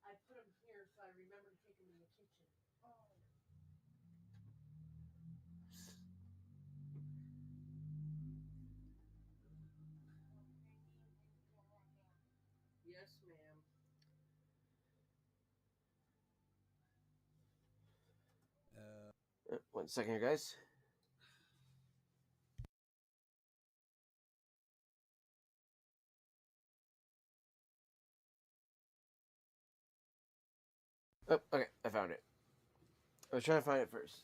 I put them here so I remember to take them in the kitchen. Yes, ma'am. 1 second here, guys. Oh, okay, I found it. I was trying to find it first.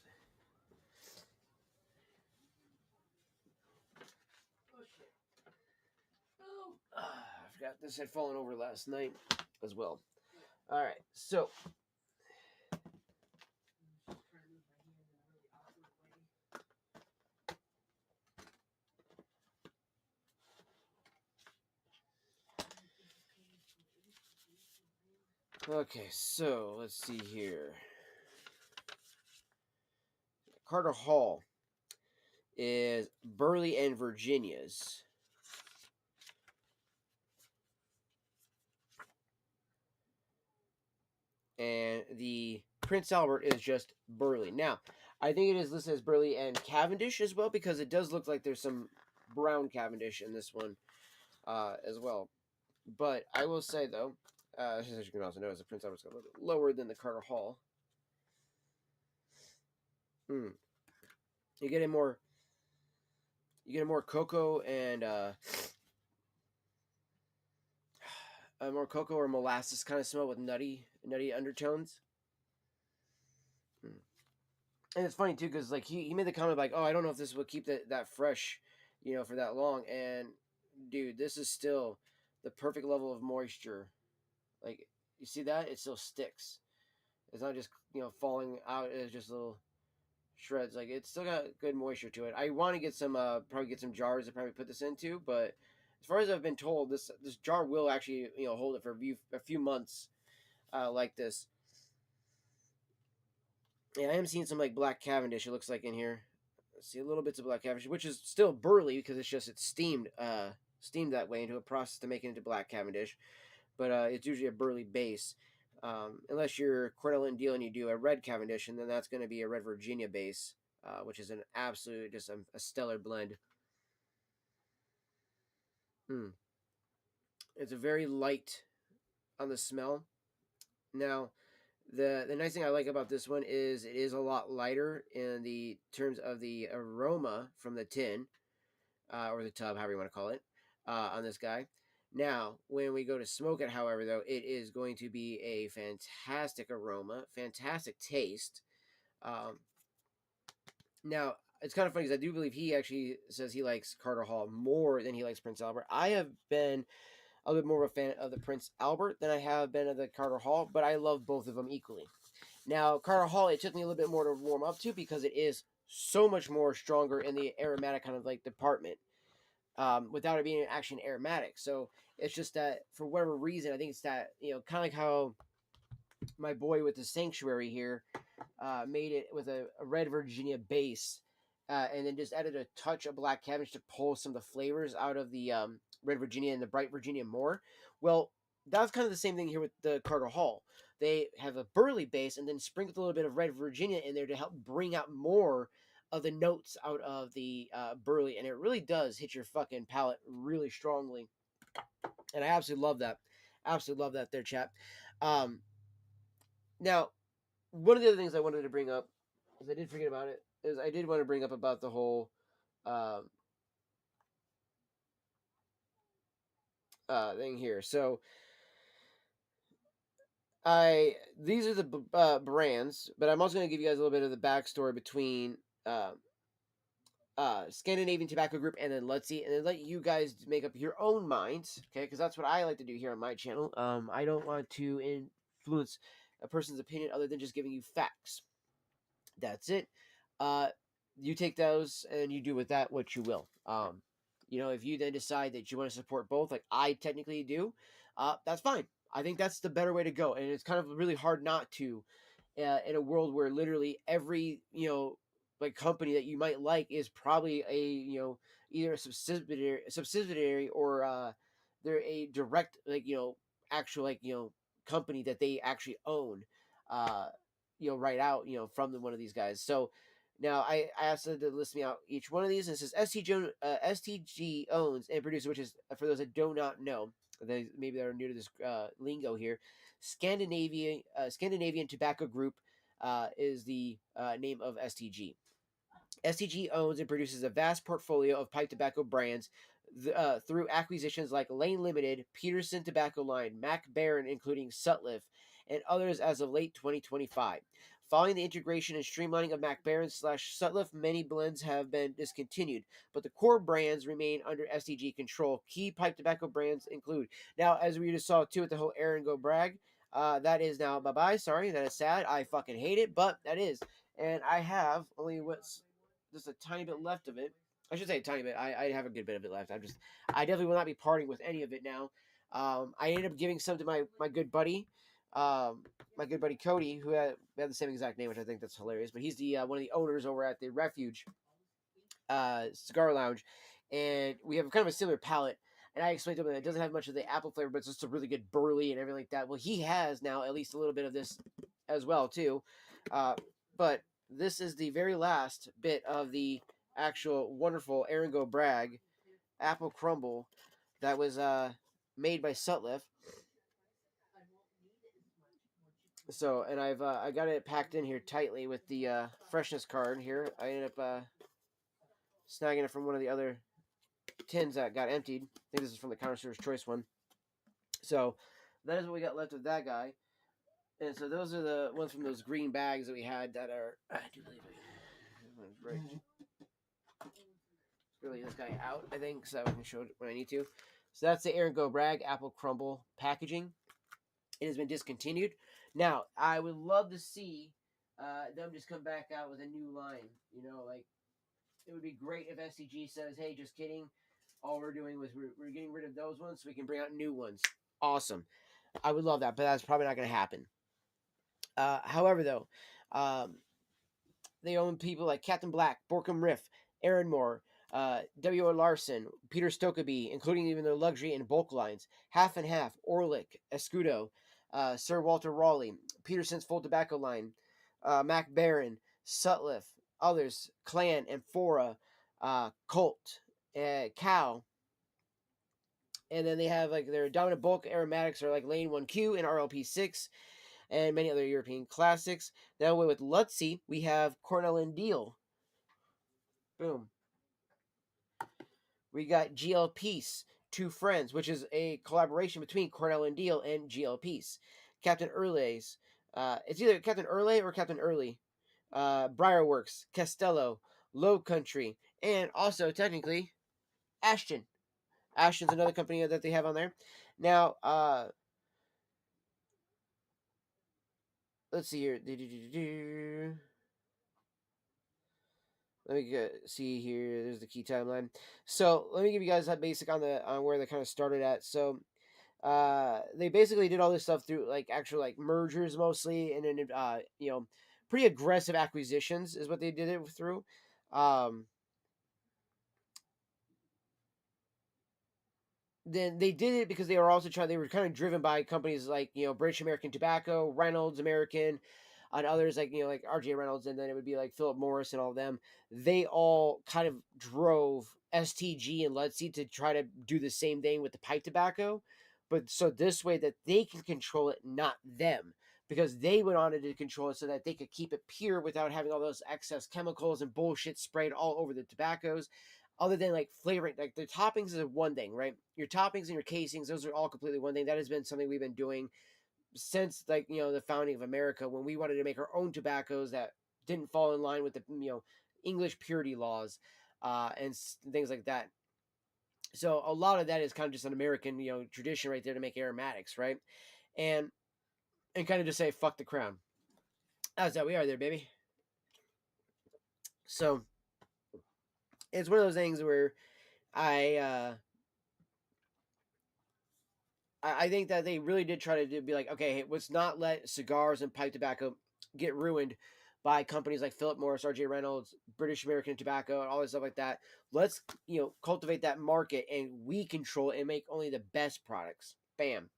Oh shit. I forgot this had fallen over last night as well. All right, so I'm just trying to move my hand in a really awkward way. okay, so let's see here. Carter Hall is Burley and Virginia's. And the Prince Albert is just Burley. Now, I think it is listed as Burley and Cavendish as well, because it does look like there's some brown Cavendish in this one as well. But I will say, though, as you can also notice, the Prince Albert's got a little bit lower than the Carter Hall. You get a more cocoa and a more cocoa or molasses kind of smell with nutty undertones. And it's funny too, because like he made the comment like, oh, I don't know if this will keep that fresh, for that long. And dude, this is still the perfect level of moisture. Like, you see that? It still sticks. It's not just falling out as just little shreds. Like, it's still got good moisture to it. I want to get some probably get some jars to probably put this into, but as far as I've been told, this jar will actually hold it for a few months like this. Yeah, I am seeing some like black Cavendish. It looks like in here. See a little bits of black Cavendish, which is still Burley because it's steamed that way into a process to make it into black Cavendish. But it's usually a Burley base, unless you're Cornell and Deal and you do a red Cavendish, and then that's going to be a red Virginia base, which is an absolute just a stellar blend. It's a very light on the smell. Now, the nice thing I like about this one is it is a lot lighter in the terms of the aroma from the tin or the tub, however you want to call it, on this guy. Now, when we go to smoke it, however, though, it is going to be a fantastic aroma, fantastic taste. Now, it's kind of funny because I do believe he actually says he likes Carter Hall more than he likes Prince Albert. I have been a little bit more of a fan of the Prince Albert than I have been of the Carter Hall, but I love both of them equally. Now, Carter Hall, it took me a little bit more to warm up to because it is so much more stronger in the aromatic kind of like department without it being actually an aromatic. So it's just that for whatever reason, I think it's that, kind of like how my boy with the Sanctuary here made it with a red Virginia base and then just added a touch of black cabbage to pull some of the flavors out of the red Virginia and the bright Virginia more. Well, that's kind of the same thing here with the Carter Hall. They have a Burley base and then sprinkled a little bit of red Virginia in there to help bring out more of the notes out of the Burley, and it really does hit your fucking palate really strongly. And I absolutely love that. Absolutely love that there, chat. Now, one of the other things I wanted to bring up, is I did forget about it, is I did want to bring up about the whole thing here. So, these are the brands, but I'm also going to give you guys a little bit of the backstory between Scandinavian Tobacco Group and then Laudisi, and then let you guys make up your own minds, okay? Because that's what I like to do here on my channel. I don't want to influence a person's opinion other than just giving you facts. That's it. You take those and you do with that what you will. If you then decide that you want to support both, like I technically do, that's fine. I think that's the better way to go, and it's kind of really hard not to, in a world where literally every like company that you might like is probably a either a subsidiary or they're a direct actual company that they actually own right out from one of these guys. So now I asked them to list me out each one of these, and it says STG owns and produces, which is for those that do not know, maybe that are new to this lingo here, Scandinavian Tobacco Group is the name of STG. STG owns and produces a vast portfolio of pipe tobacco brands through acquisitions like Lane Limited, Peterson Tobacco Line, Mac Baren, including Sutliff, and others as of late 2025. Following the integration and streamlining of Mac Baren / Sutliff, many blends have been discontinued, but the core brands remain under STG control. Key pipe tobacco brands include, now as we just saw too with the whole Aaron Go Bragg, that is now bye-bye. Sorry, that is sad. I fucking hate it, but that is. And I have only what's just a tiny bit left of it. I should say a tiny bit. I have a good bit of it left. I definitely will not be parting with any of it now. I ended up giving some to my good buddy, my good buddy Cody, who had the same exact name, which I think that's hilarious. But he's the one of the owners over at the Refuge Cigar Lounge, and we have kind of a similar palate. And I explained to him that it doesn't have much of the apple flavor, but it's just a really good burley and everything like that. Well, he has now at least a little bit of this as well too. But this is the very last bit of the actual wonderful Aaron Go Bragg apple crumble that was made by Sutliff. So, and I got it packed in here tightly with the freshness card here. I ended up snagging it from one of the other tins that got emptied. I think this is from the Connoisseur's Choice one. So that is what we got left of that guy. And so those are the ones from those green bags that we had that are. I do believe really this guy out, I think, so I can show it when I need to. So that's the Aaron Go Bragg apple crumble packaging. It has been discontinued. Now I would love to see them just come back out with a new line. You know, like it would be great if STG says, "Hey, just kidding. All we're doing was we're getting rid of those ones so we can bring out new ones." Awesome. I would love that, but that's probably not going to happen. However, though, they own people like Captain Black, Borkham Riff, Aaron Moore, W.O. Larson, Peter Stokkeby, including even their luxury and bulk lines, Half and Half, Orlick, Escudo, Sir Walter Raleigh, Peterson's Full Tobacco line, Mac Baren, Sutliff, others, Clan, Amphora, Colt, Cow. And then they have like their dominant bulk aromatics are like Lane 1Q and RLP6 and many other European classics. That way with Laudisi, we have Cornell and Deal. Boom. We got GL Peace, Two Friends, which is a collaboration between Cornell and Deal and GL Peace. Captain Early's. It's either Captain Early or Captain Early. Briarworks, Castello, Low Country, and also technically Ashton. Ashton's another company that they have on there. Now, let's see here. Let me see here. There's the key timeline. So let me give you guys that basic on where they kind of started at. So they basically did all this stuff through like actual like mergers mostly, and then pretty aggressive acquisitions is what they did it through. Then they did it because they were also they were kind of driven by companies like British American Tobacco, Reynolds American, and others like like RJ Reynolds, and then it would be like Philip Morris and all of them. They all kind of drove STG and Laudisi to try to do the same thing with the pipe tobacco, but so this way that they can control it, not them, because they went on to control it so that they could keep it pure without having all those excess chemicals and bullshit sprayed all over the tobaccos. Other than like flavoring, like the toppings is one thing, right? Your toppings and your casings, those are all completely one thing. That has been something we've been doing since like the founding of America, when we wanted to make our own tobaccos that didn't fall in line with the English purity laws and things like that. So a lot of that is kind of just an American tradition right there to make aromatics, right? And kind of just say fuck the crown. That's that we are there, baby. So it's one of those things where I think that they really did try to be like, okay, hey, let's not let cigars and pipe tobacco get ruined by companies like Philip Morris, RJ Reynolds, British American Tobacco, and all this stuff like that. Let's cultivate that market, and we control it and make only the best products. Bam.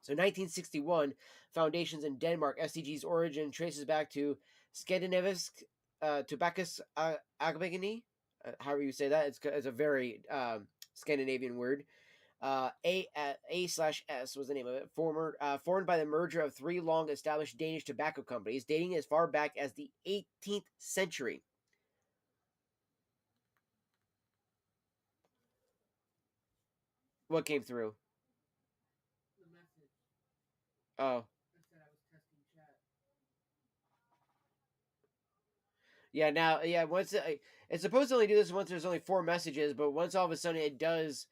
So 1961, foundations in Denmark. STG's origin traces back to Skandinavisk Tobacus Agabagini. However you say that, it's a very Scandinavian word. A/S was the name of it. Formed by the merger of three long-established Danish tobacco companies, dating as far back as the 18th century. What came through? The message. Oh. I said I was Yeah, now, yeah, once it's supposed to only do this once there's only 4 messages, but once all of a sudden it does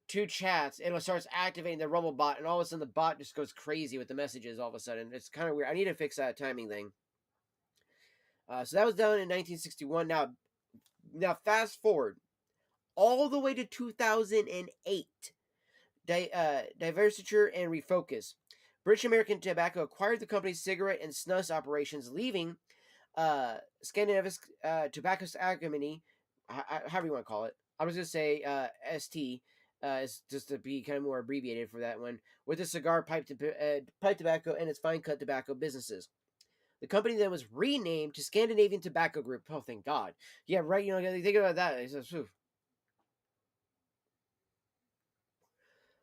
2 chats, it starts activating the Rumble bot, and all of a sudden the bot just goes crazy with the messages. All of a sudden, it's kind of weird. I need to fix that timing thing. So that was done in 1961. Now fast forward all the way to 2008. Divestiture and refocus. British American Tobacco acquired the company's cigarette and snus operations, leaving Scandinavian Tobacco Agony, however you want to call it. I was going to say ST, is just to be kind of more abbreviated for that one, with the cigar, pipe tobacco, and its fine cut tobacco businesses. The company then was renamed to Scandinavian Tobacco Group. Oh, thank God. Yeah, right. You know, think about that.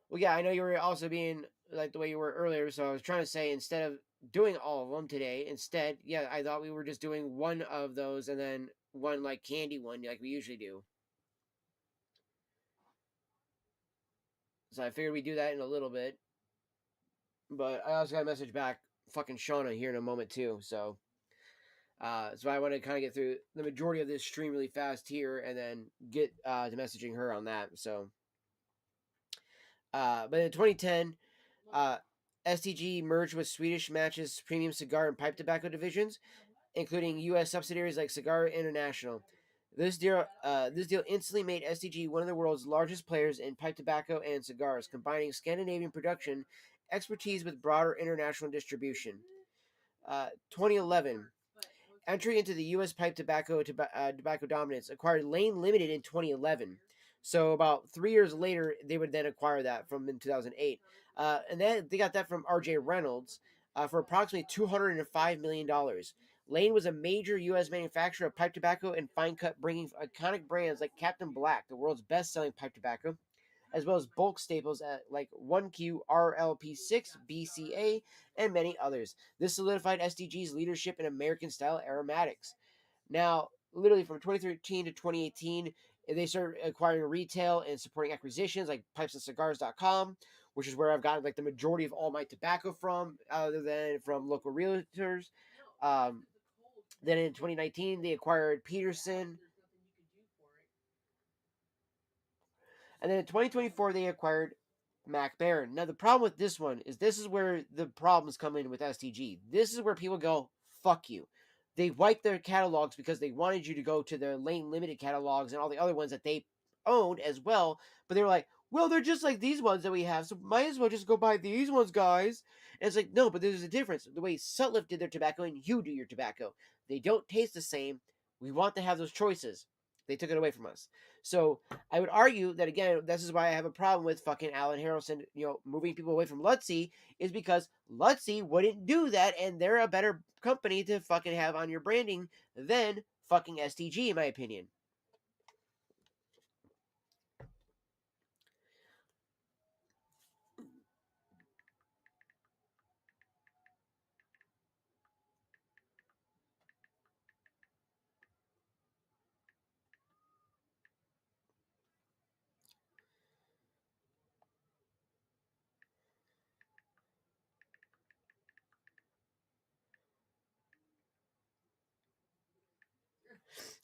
Well, yeah, I know you were also being like the way you were earlier, so I was trying to say instead of doing all of them today, instead, yeah, I thought we were just doing one of those and then one like candy one like we usually do. So I figured we'd do that in a little bit. But I also got a message back fucking Shauna here in a moment too, so I want to kind of get through the majority of this stream really fast here and then get to messaging her on that. So but in 2010, STG merged with Swedish Match's premium cigar and pipe tobacco divisions, including U.S. subsidiaries like Cigar International. This deal instantly made STG one of the world's largest players in pipe tobacco and cigars, combining Scandinavian production expertise with broader international distribution. 2011, entry into the U.S. pipe tobacco dominance, acquired Lane Limited in 2011. So about 3 years later, they would then acquire that from in 2008. And then they got that from R.J. Reynolds for approximately $205 million. Lane was a major U.S. manufacturer of pipe tobacco and fine cut, bringing iconic brands like Captain Black, the world's best-selling pipe tobacco, as well as bulk staples like 1Q, RLP6, BCA, and many others. This solidified STG's leadership in American-style aromatics. Now, literally from 2013 to 2018, they started acquiring retail and supporting acquisitions like pipesandcigars.com, which is where I've gotten like the majority of all my tobacco from, other than from local realtors. Then in 2019, they acquired Peterson. And then in 2024, they acquired Mac Baron. Now, the problem with this one is this is where the problems come in with STG. This is where people go, fuck you. They wiped their catalogs because they wanted you to go to their Lane Limited catalogs and all the other ones that they owned as well. But they were like, well, they're just like these ones that we have, so might as well just go buy these ones, guys. And it's like, no, but there's a difference. The way Sutliff did their tobacco and you do your tobacco, they don't taste the same. We want to have those choices. They took it away from us. So I would argue that, again, this is why I have a problem with fucking Alan Harrelson, moving people away from Lutzy, is because Lutzy wouldn't do that, and they're a better company to fucking have on your branding than fucking STG, in my opinion.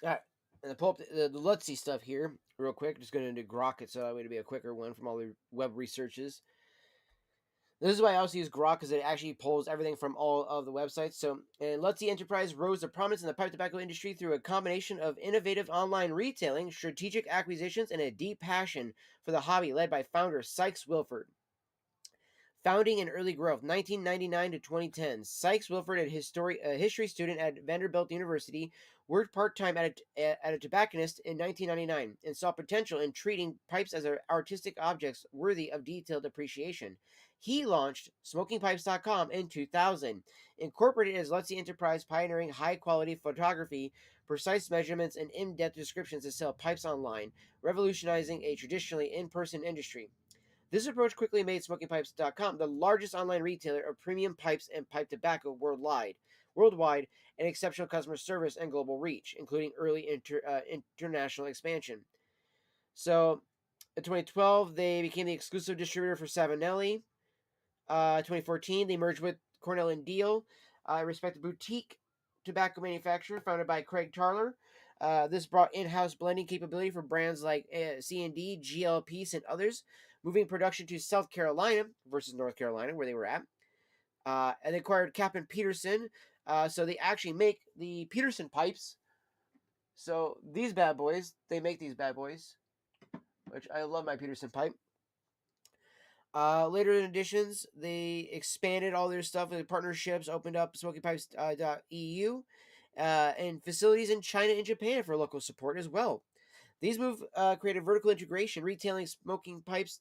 All right. And to pull up the Lutzy stuff here real quick, just going to grok it so that way to be a quicker one from all the web researches. This is why I also use Grok, because it actually pulls everything from all of the websites. So, and Lutzy Enterprise rose to prominence in the pipe tobacco industry through a combination of innovative online retailing, strategic acquisitions, and a deep passion for the hobby led by founder Sykes Wilford. Founding and early growth, 1999 to 2010. Sykes Wilford, a history student at Vanderbilt University, worked part-time at a tobacconist in 1999 and saw potential in treating pipes as artistic objects worthy of detailed appreciation. He launched SmokingPipes.com in 2000, incorporated as Lutzy Enterprise, pioneering high-quality photography, precise measurements, and in-depth descriptions to sell pipes online, revolutionizing a traditionally in-person industry. This approach quickly made SmokingPipes.com the largest online retailer of premium pipes and pipe tobacco worldwide, and exceptional customer service and global reach, including early international expansion. So, in 2012, they became the exclusive distributor for Savinelli. 2014, they merged with Cornell and Deal, respective boutique tobacco manufacturer founded by Craig Tarler. This brought in-house blending capability for brands like C&D, GL Peace, and others, moving production to South Carolina versus North Carolina, where they were at. And they acquired Cap and Peterson, so they actually make the Peterson pipes. So these bad boys, they make these bad boys, which I love my Peterson pipe. Later in editions, they expanded all their stuff with partnerships, opened up SmokyPipes.eu, and facilities in China and Japan for local support as well. These moves created vertical integration, retailing smoking pipes,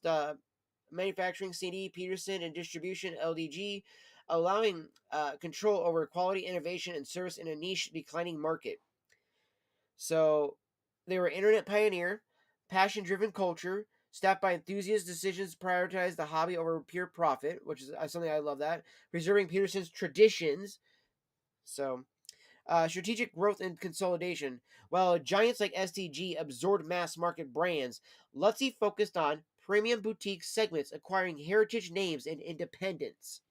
manufacturing CD, Peterson, and distribution LDG, allowing control over quality, innovation, and service in a niche declining market. So they were internet pioneer, passion-driven culture, staffed by enthusiast decisions prioritize the hobby over pure profit, which is something I love that. Preserving Peterson's traditions. So strategic growth and consolidation. While giants like STG absorbed mass market brands, Lutzy focused on premium boutique segments, acquiring heritage names and independence.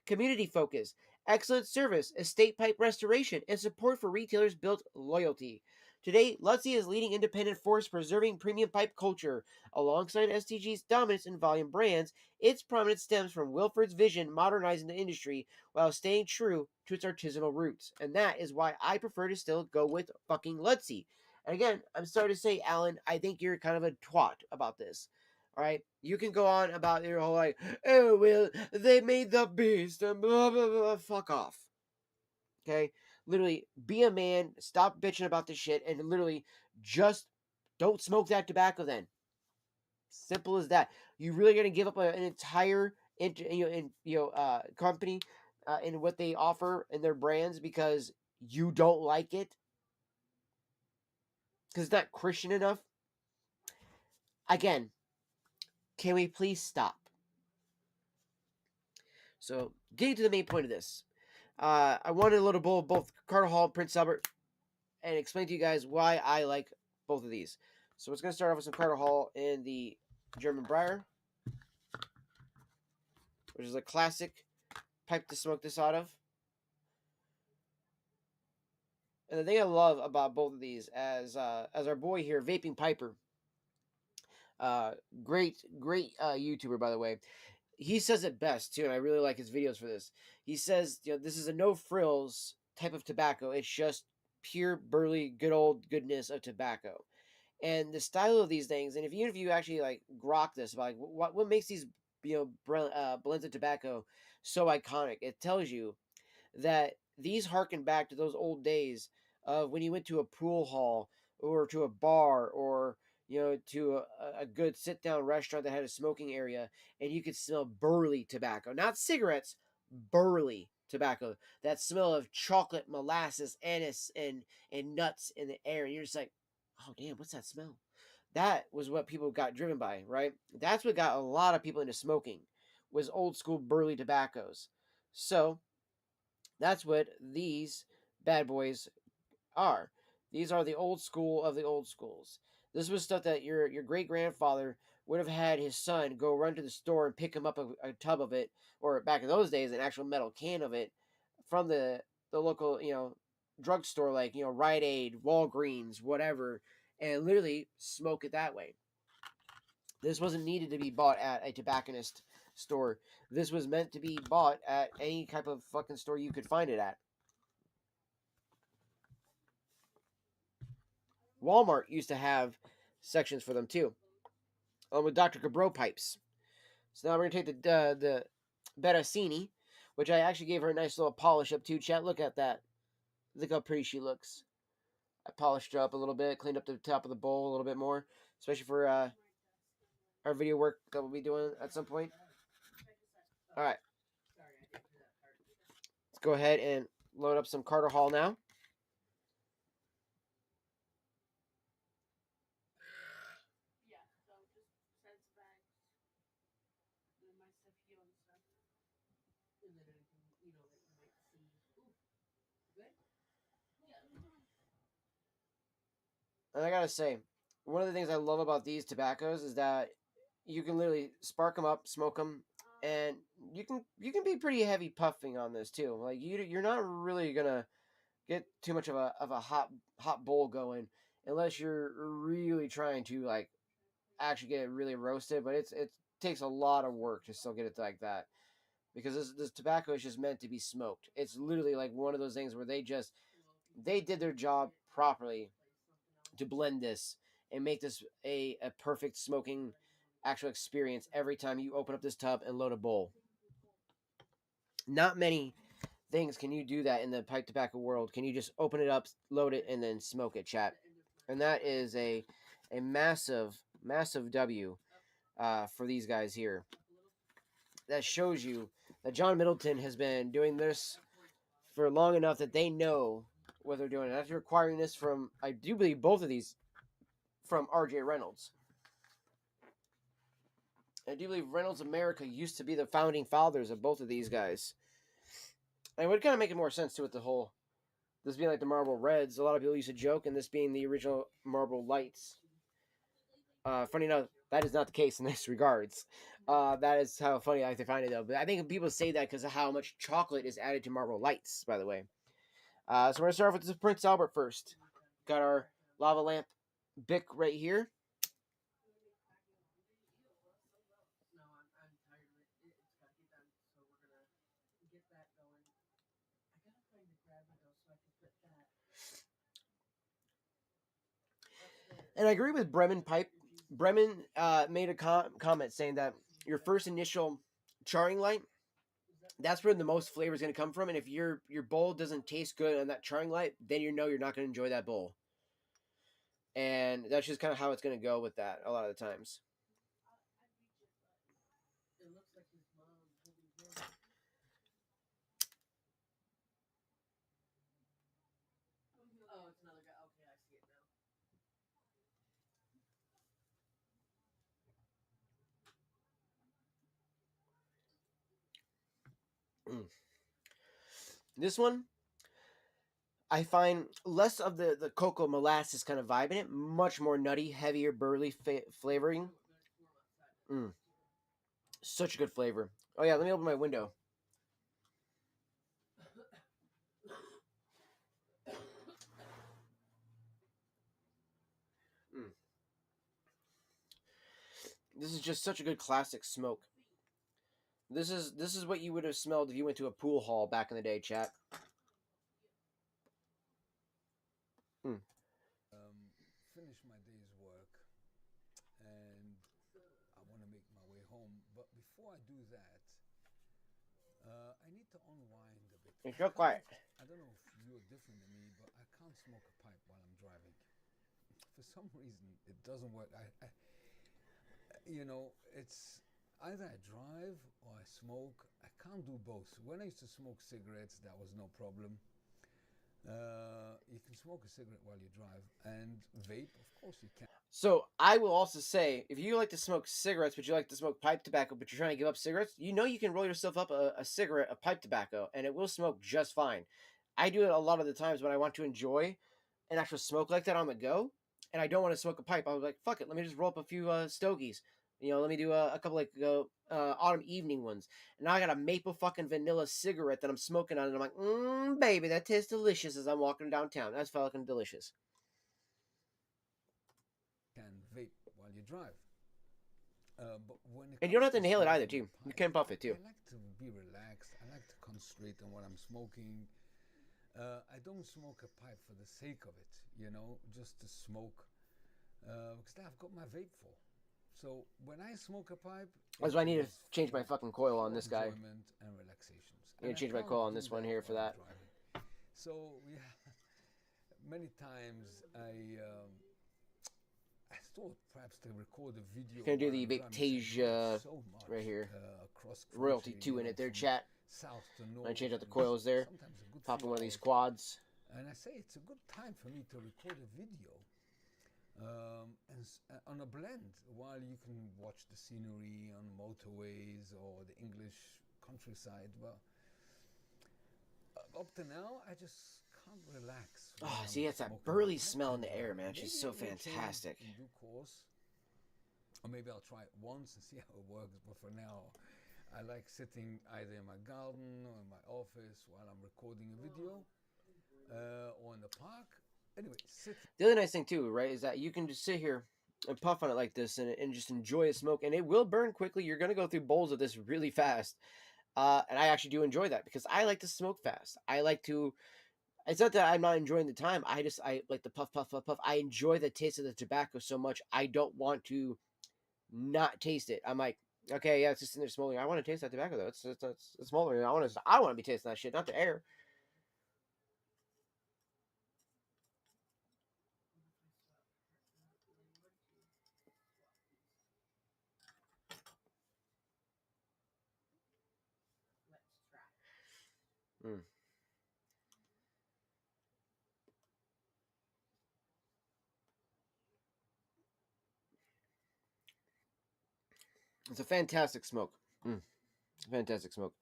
Community focus, excellent service, estate pipe restoration, and support for retailers built loyalty. Today, Lutzy is leading independent force preserving premium pipe culture. Alongside STG's dominance in volume brands, its prominence stems from Wilford's vision modernizing the industry while staying true to its artisanal roots. And that is why I prefer to still go with fucking Lutzy. And again, I'm sorry to say, Alan, I think you're kind of a twat about this. All right, you can go on about your whole like, oh well, they made the beast and blah blah blah. Fuck off. Okay, literally, be a man. Stop bitching about this shit, and literally, just don't smoke that tobacco. Then, simple as that. You really gonna give up an entire, company, in what they offer in their brands because you don't like it? Because it's not Christian enough. Again, can we please stop? So, getting to the main point of this, I wanted a little bowl of both Carter Hall and Prince Albert and explain to you guys why I like both of these. So, it's going to start off with some Carter Hall in the German Briar, which is a classic pipe to smoke this out of. And the thing I love about both of these, as our boy here, Vaping Piper, great YouTuber, by the way. He says it best too, and I really like his videos for this. He says, this is a no frills type of tobacco. It's just pure burly, good old goodness of tobacco, and the style of these things. And even if you actually like grok this about like what makes these blends of tobacco so iconic, it tells you that these harken back to those old days of when you went to a pool hall or to a bar or to a good sit down restaurant that had a smoking area and you could smell burley tobacco, not cigarettes, burley tobacco. That smell of chocolate, molasses, anise, and nuts in the air. And you're just like, oh damn, what's that smell? That was what people got driven by, right? That's what got a lot of people into smoking, was old school burley tobaccos. So that's what these bad boys are. These are the old school of the old schools. This was stuff that your great grandfather would have had his son go run to the store and pick him up a tub of it, or back in those days, an actual metal can of it from the local drugstore like Rite Aid, Walgreens, whatever, and literally smoke it that way. This wasn't needed to be bought at a tobacconist store. This was meant to be bought at any type of fucking store you could find it at. Walmart used to have sections for them too, along with Dr. Cabro pipes. So now we're gonna take the Berasini, which I actually gave her a nice little polish up too. Chat, look at that. Look how pretty she looks. I polished her up a little bit, cleaned up the top of the bowl a little bit more, especially for our video work that we'll be doing at some point. All right, let's go ahead and load up some Carter Hall now. And I gotta say, one of the things I love about these tobaccos is that you can literally spark them up, smoke them, and you can be pretty heavy puffing on this too. Like you're not really gonna get too much of a hot bowl going unless you're really trying to like actually get it really roasted. But it takes a lot of work to still get it like that because this tobacco is just meant to be smoked. It's literally like one of those things where they did their job properly to blend this and make this a perfect smoking actual experience every time you open up this tub and load a bowl. Not many things can you do that in the pipe tobacco world. Can you just open it up, load it, and then smoke it, chat? And that is a massive W for these guys here. That shows you that John Middleton has been doing this for long enough that they know what they're doing. And after acquiring this from, I do believe both of these from R.J. Reynolds. I do believe Reynolds America used to be the founding fathers of both of these guys. And it would kind of make it more sense to it, the whole, this being like the Marlboro Reds. A lot of people used to joke, and this being the original Marlboro Lights. Funny enough, that is not the case in this regards. That is how funny I find it, though. But I think people say that because of how much chocolate is added to Marlboro Lights, by the way. So we're going to start off with this Prince Albert first. Got our lava lamp Bic right here. No, I'm tired of it. It's got to get done, so we're gonna get that going. I gotta find the grabber though, so I can put that. And I agree with Bremen Pipe. Bremen made a comment saying that your first initial charring light, that's where the most flavor is going to come from. And if your bowl doesn't taste good on that charring light, then you know you're not going to enjoy that bowl. And that's just kind of how it's going to go with that a lot of the times. It looks like his mom holding him. Oh, it's another guy. Okay, I see it now. This one, I find less of the cocoa molasses kind of vibe in it, much more nutty, heavier, burly flavoring. Such a good flavor. Oh yeah, let me open my window. This is just such a good classic smoke. This is what you would have smelled if you went to a pool hall back in the day, chat. Finish my day's work, and I want to make my way home. But before I do that, I need to unwind a bit. It's so quiet. I don't know if you're different than me, but I can't smoke a pipe while I'm driving. For some reason, it doesn't work. It's either I drive or I smoke. I can't do both. When I used to smoke cigarettes, that was no problem. You can smoke a cigarette while you drive, and vape, of course you can. So I will also say, if you like to smoke cigarettes, but you like to smoke pipe tobacco, but you're trying to give up cigarettes, you know you can roll yourself up a cigarette of pipe tobacco, and it will smoke just fine. I do it a lot of the times when I want to enjoy an actual smoke like that on the go, and I don't want to smoke a pipe. I was like, fuck it, let me just roll up a few stogies. Let me do a couple like autumn evening ones. And now I got a maple fucking vanilla cigarette that I'm smoking on, and I'm like, baby, that tastes delicious as I'm walking downtown. That's fucking delicious. Can vape while you drive. But and you don't have to inhale it either, too. You can puff it, too. I like to be relaxed. I like to concentrate on what I'm smoking. I don't smoke a pipe for the sake of it, just to smoke. Because I've got my vape for. So when I smoke a pipe, that's why I need to change my fucking coil on this guy. Enjoyment and relaxations. I need to change my coil on this one here for that. So yeah, many times I thought perhaps to record a video. Gonna do the Victasia right here. Royalty 2 in it there, chat. South to north. I'm gonna change out the coils there. Pop in one of these quads. And I say it's a good time for me to record a video. On a blend, while you can watch the scenery on motorways or the English countryside. Well, up to now, I just can't relax. Oh, see, it's that burly smell in the air, man. She's so fantastic. In due course, or maybe I'll try it once and see how it works. But for now, I like sitting either in my garden or in my office while I'm recording a video. or in the park. Anyway, sit. The other nice thing too, right, is that you can just sit here and puff on it like this and just enjoy a smoke, and it will burn quickly. You're gonna go through bowls of this really fast, and I actually do enjoy that because I like to smoke fast. I like to. It's not that I'm not enjoying the time. I like the puff, puff, puff, puff. I enjoy the taste of the tobacco so much. I don't want to not taste it. I'm like, okay, yeah, it's just in there smoldering. I want to taste that tobacco though. It's smoldering. I want to be tasting that shit, not the air. Let's try. Mm. It's a fantastic smoke. It's a fantastic smoke.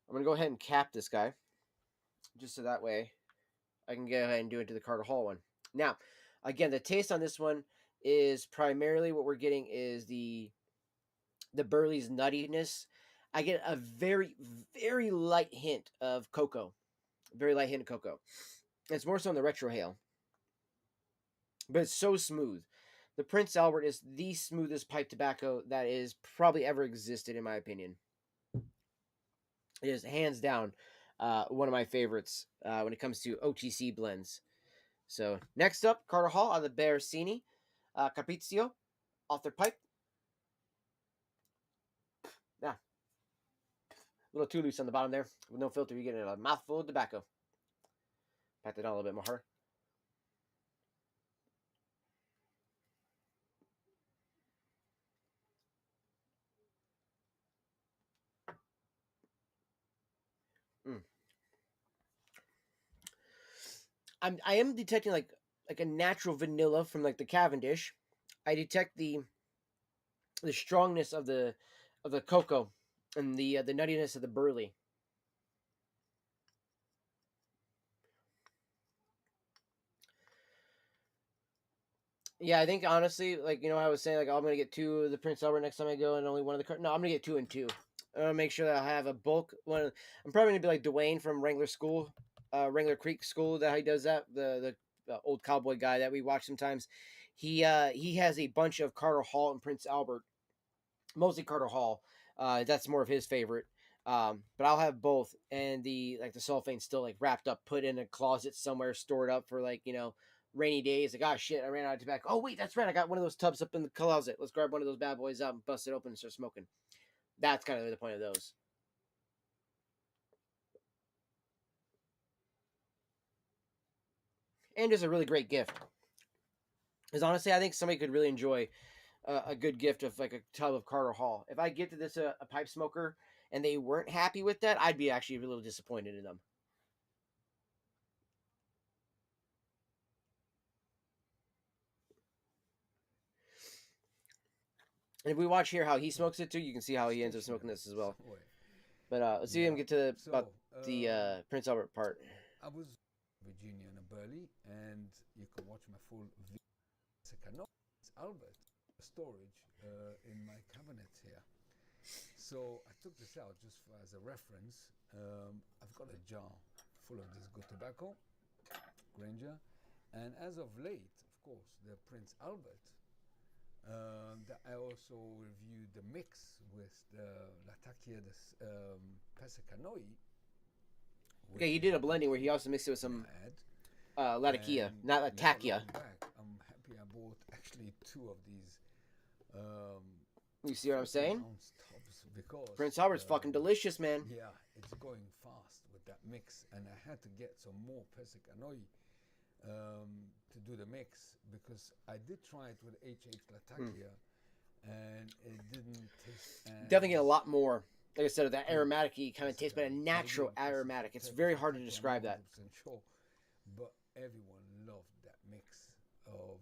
I'm gonna go ahead and cap this guy, just so that way I can go ahead and do it to the Carter Hall one. Now, again, the taste on this one is primarily what we're getting is the Burley's nuttiness. I get a very, very light hint of cocoa. Very light hint of cocoa. It's more so in the retrohale. But it's so smooth. The Prince Albert is the smoothest pipe tobacco that is probably ever existed, in my opinion. It is hands down one of my favorites when it comes to OTC blends. So next up, Carter Hall on the Bersini Caprizio off their pipe. Yeah, a little too loose on the bottom there with no filter. You get a mouthful of tobacco. Pat that on a little bit more. I am detecting like a natural vanilla from like the Cavendish. I detect the strongness of the cocoa and the nuttiness of the Burley. Yeah, I think honestly, like I was saying, like I'm gonna get two of the Prince Albert next time I go, and only one of the. No, I'm gonna get two and two. I'm gonna make sure that I have a bulk one. I'm probably gonna be like Dwayne from Wrangler School, Wrangler Creek School. That how he does that. The old cowboy guy that we watch sometimes. He has a bunch of Carter Hall and Prince Albert, mostly Carter Hall. That's more of his favorite. But I'll have both, and the sulfane still like wrapped up, put in a closet somewhere, stored up for rainy days. Like, oh shit, I ran out of tobacco. Oh wait, that's right, I got one of those tubs up in the closet. Let's grab one of those bad boys out and bust it open and start smoking. That's kind of the point of those. And just a really great gift. Because honestly, I think somebody could really enjoy a good gift of like a tub of Carter Hall. If I get to this a pipe smoker and they weren't happy with that, I'd be actually a little disappointed in them. And if we watch here how he smokes it too, you can see how he ends up smoking this as well. But let's see him get to about the Prince Albert part. I was in Virginia and Burley, and you can watch my full video. Albert storage in my cabinet here. So I took this out just as a reference. I've got a jar full of this good tobacco, Granger, and as of late, of course, the Prince Albert. I also reviewed the mix with the Latakia, the Pesacanoe. Okay, he did a blending where he also mixed it with some Latakia, not Latakia. I'm happy I bought actually two of these. You see what I'm saying? Because Prince Albert's fucking delicious, man. Yeah, it's going fast with that mix, and I had to get some more Pesacanoe to do the mix because I did try it with HH Latakia, and it didn't taste. Definitely get a lot more. Like I said, that aromatic-y kind of taste, but a natural aromatic. It's very hard to describe that. Sure, but everyone loved that mix of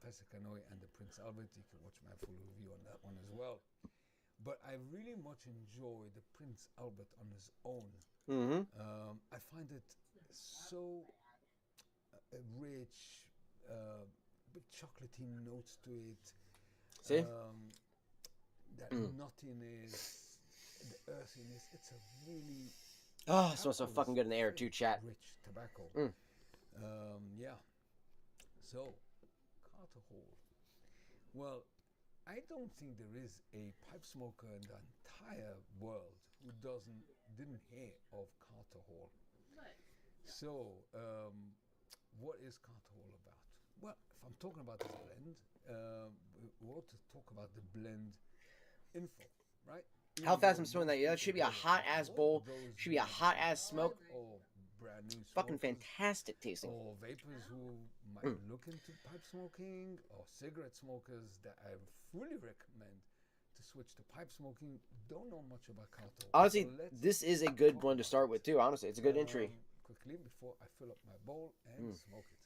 Pesacanoe and the Prince Albert. You can watch my full review on that one as well. But I really much enjoy the Prince Albert on his own. Mm-hmm. I find it so rich, big chocolatey notes to it. See? That nuttiness, the earthiness. It's a really Oh, it smells so Alcohol fucking is good in the air very too, chat. rich tobacco. Mm. Yeah. So, Carter Hall. Well, I don't think there is a pipe smoker in the entire world who didn't hear of Carter Hall. But So, what is Carter Hall about? Well, if I'm talking about the blend, we ought to talk about the blend info, right? How Even fast though I'm smelling that? most Yeah, that people should be a hear of hot ass alcohol, bowl. those Should be a maybe hot ass smoke. or brand new Fucking smokers, fantastic tasting. or vapors who might look into pipe smoking, or cigarette smokers that I fully recommend to switch to pipe smoking, don't know much about Carter. Honestly, So let's this is a good talk one to about start it. with too. Honestly, it's a good entry. Quickly before I fill up my bowl and smoke it.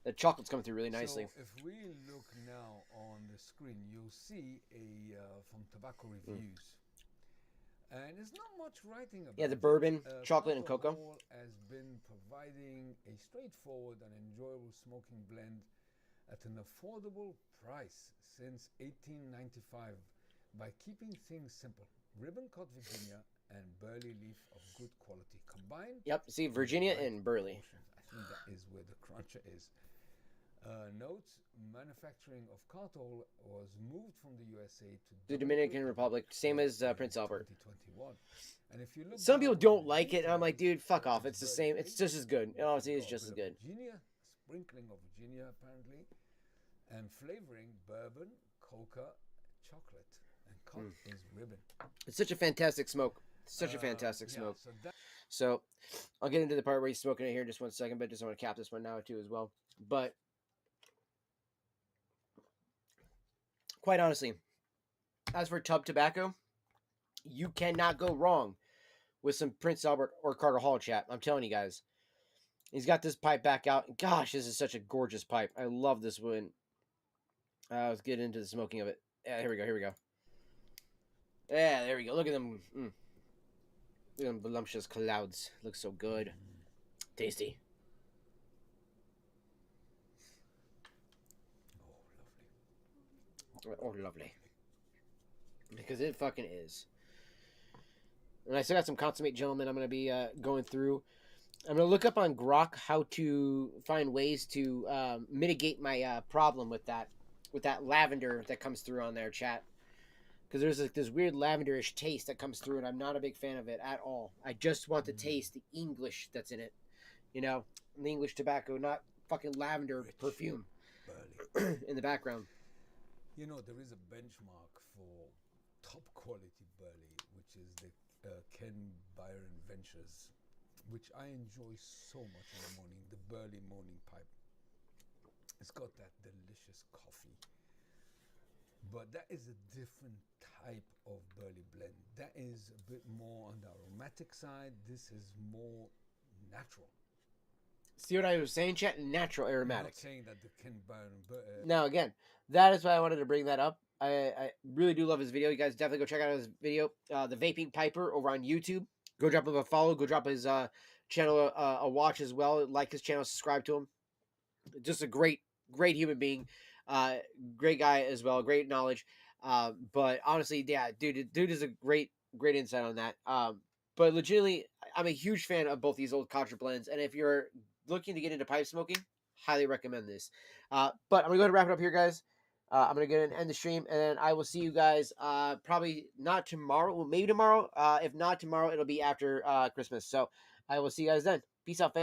The chocolate's coming through really nicely. So if we look now on the screen, you'll see a from tobacco reviews, and there's not much writing about. Yeah, the it. bourbon, chocolate, and Carter cocoa. Hall has been providing a straightforward and enjoyable smoking blend at an affordable price since 1895 by keeping things simple. Ribbon cut Virginia and burley leaf of good quality combined. Yep, see with Virginia the right and Burley. proportions. I think that is where the cruncher is. Notes: manufacturing of Carter Hall was moved from the USA to The Dominican Republic, same as Prince Albert. 2021. And if you look Some people down don't on like it, and I'm like, details, dude, fuck such off. as It's the burley same. It's leaf, just as good. Honestly, you've it's got a just as bit of good. Virginia, sprinkling of Virginia apparently, and flavoring bourbon, coca, chocolate, and cut is ribbon. It's such a fantastic smoke. Such a fantastic Yeah, smoke. so that So, I'll get into the part where he's smoking it here in just 1 second, but just want to cap this one now too as well. But quite honestly, as for tub tobacco, you cannot go wrong with some Prince Albert or Carter Hall, chat. I'm telling you guys. He's got this pipe back out. Gosh, this is such a gorgeous pipe. I love this one. Let's get into the smoking of it. Yeah, here we go. Here we go. Yeah, there we go. Look at them. Look at them voluptuous clouds. Looks so good. Tasty. Oh, lovely. Because it fucking is. And I still got some consummate gentlemen I'm going to be going through. I'm going to look up on Grok how to find ways to mitigate my problem with that lavender that comes through on there, chat. Because there's this weird lavenderish taste that comes through, and I'm not a big fan of it at all. I just want to taste the English that's in it. You know, the English tobacco, not fucking lavender perfume burley. in the background. You know, there is a benchmark for top quality burley, which is the Ken Byron Ventures, which I enjoy so much in the morning, the burley morning pipe. It's got that delicious coffee. But that is a different type of burley blend. That is a bit more on the aromatic side. This is more natural. See what I was saying, chat? Natural I'm aromatic. not saying that the Ken Byron Now, again, that is why I wanted to bring that up. I really do love his video. You guys definitely go check out his video. The Vaping Piper over on YouTube. Go drop him a follow. Go drop his channel a watch as well. Like his channel. Subscribe to him. Just a great human being. Great guy as well. Great knowledge. But honestly, yeah, dude is a great insight on that. But legitimately, I'm a huge fan of both these old Codger blends. And if you're looking to get into pipe smoking, highly recommend this. But I'm gonna go ahead and wrap it up here, guys. I'm gonna go ahead and end the stream, and then I will see you guys probably not tomorrow, well, maybe tomorrow. If not tomorrow, it'll be after Christmas. So I will see you guys then. Peace out, fam.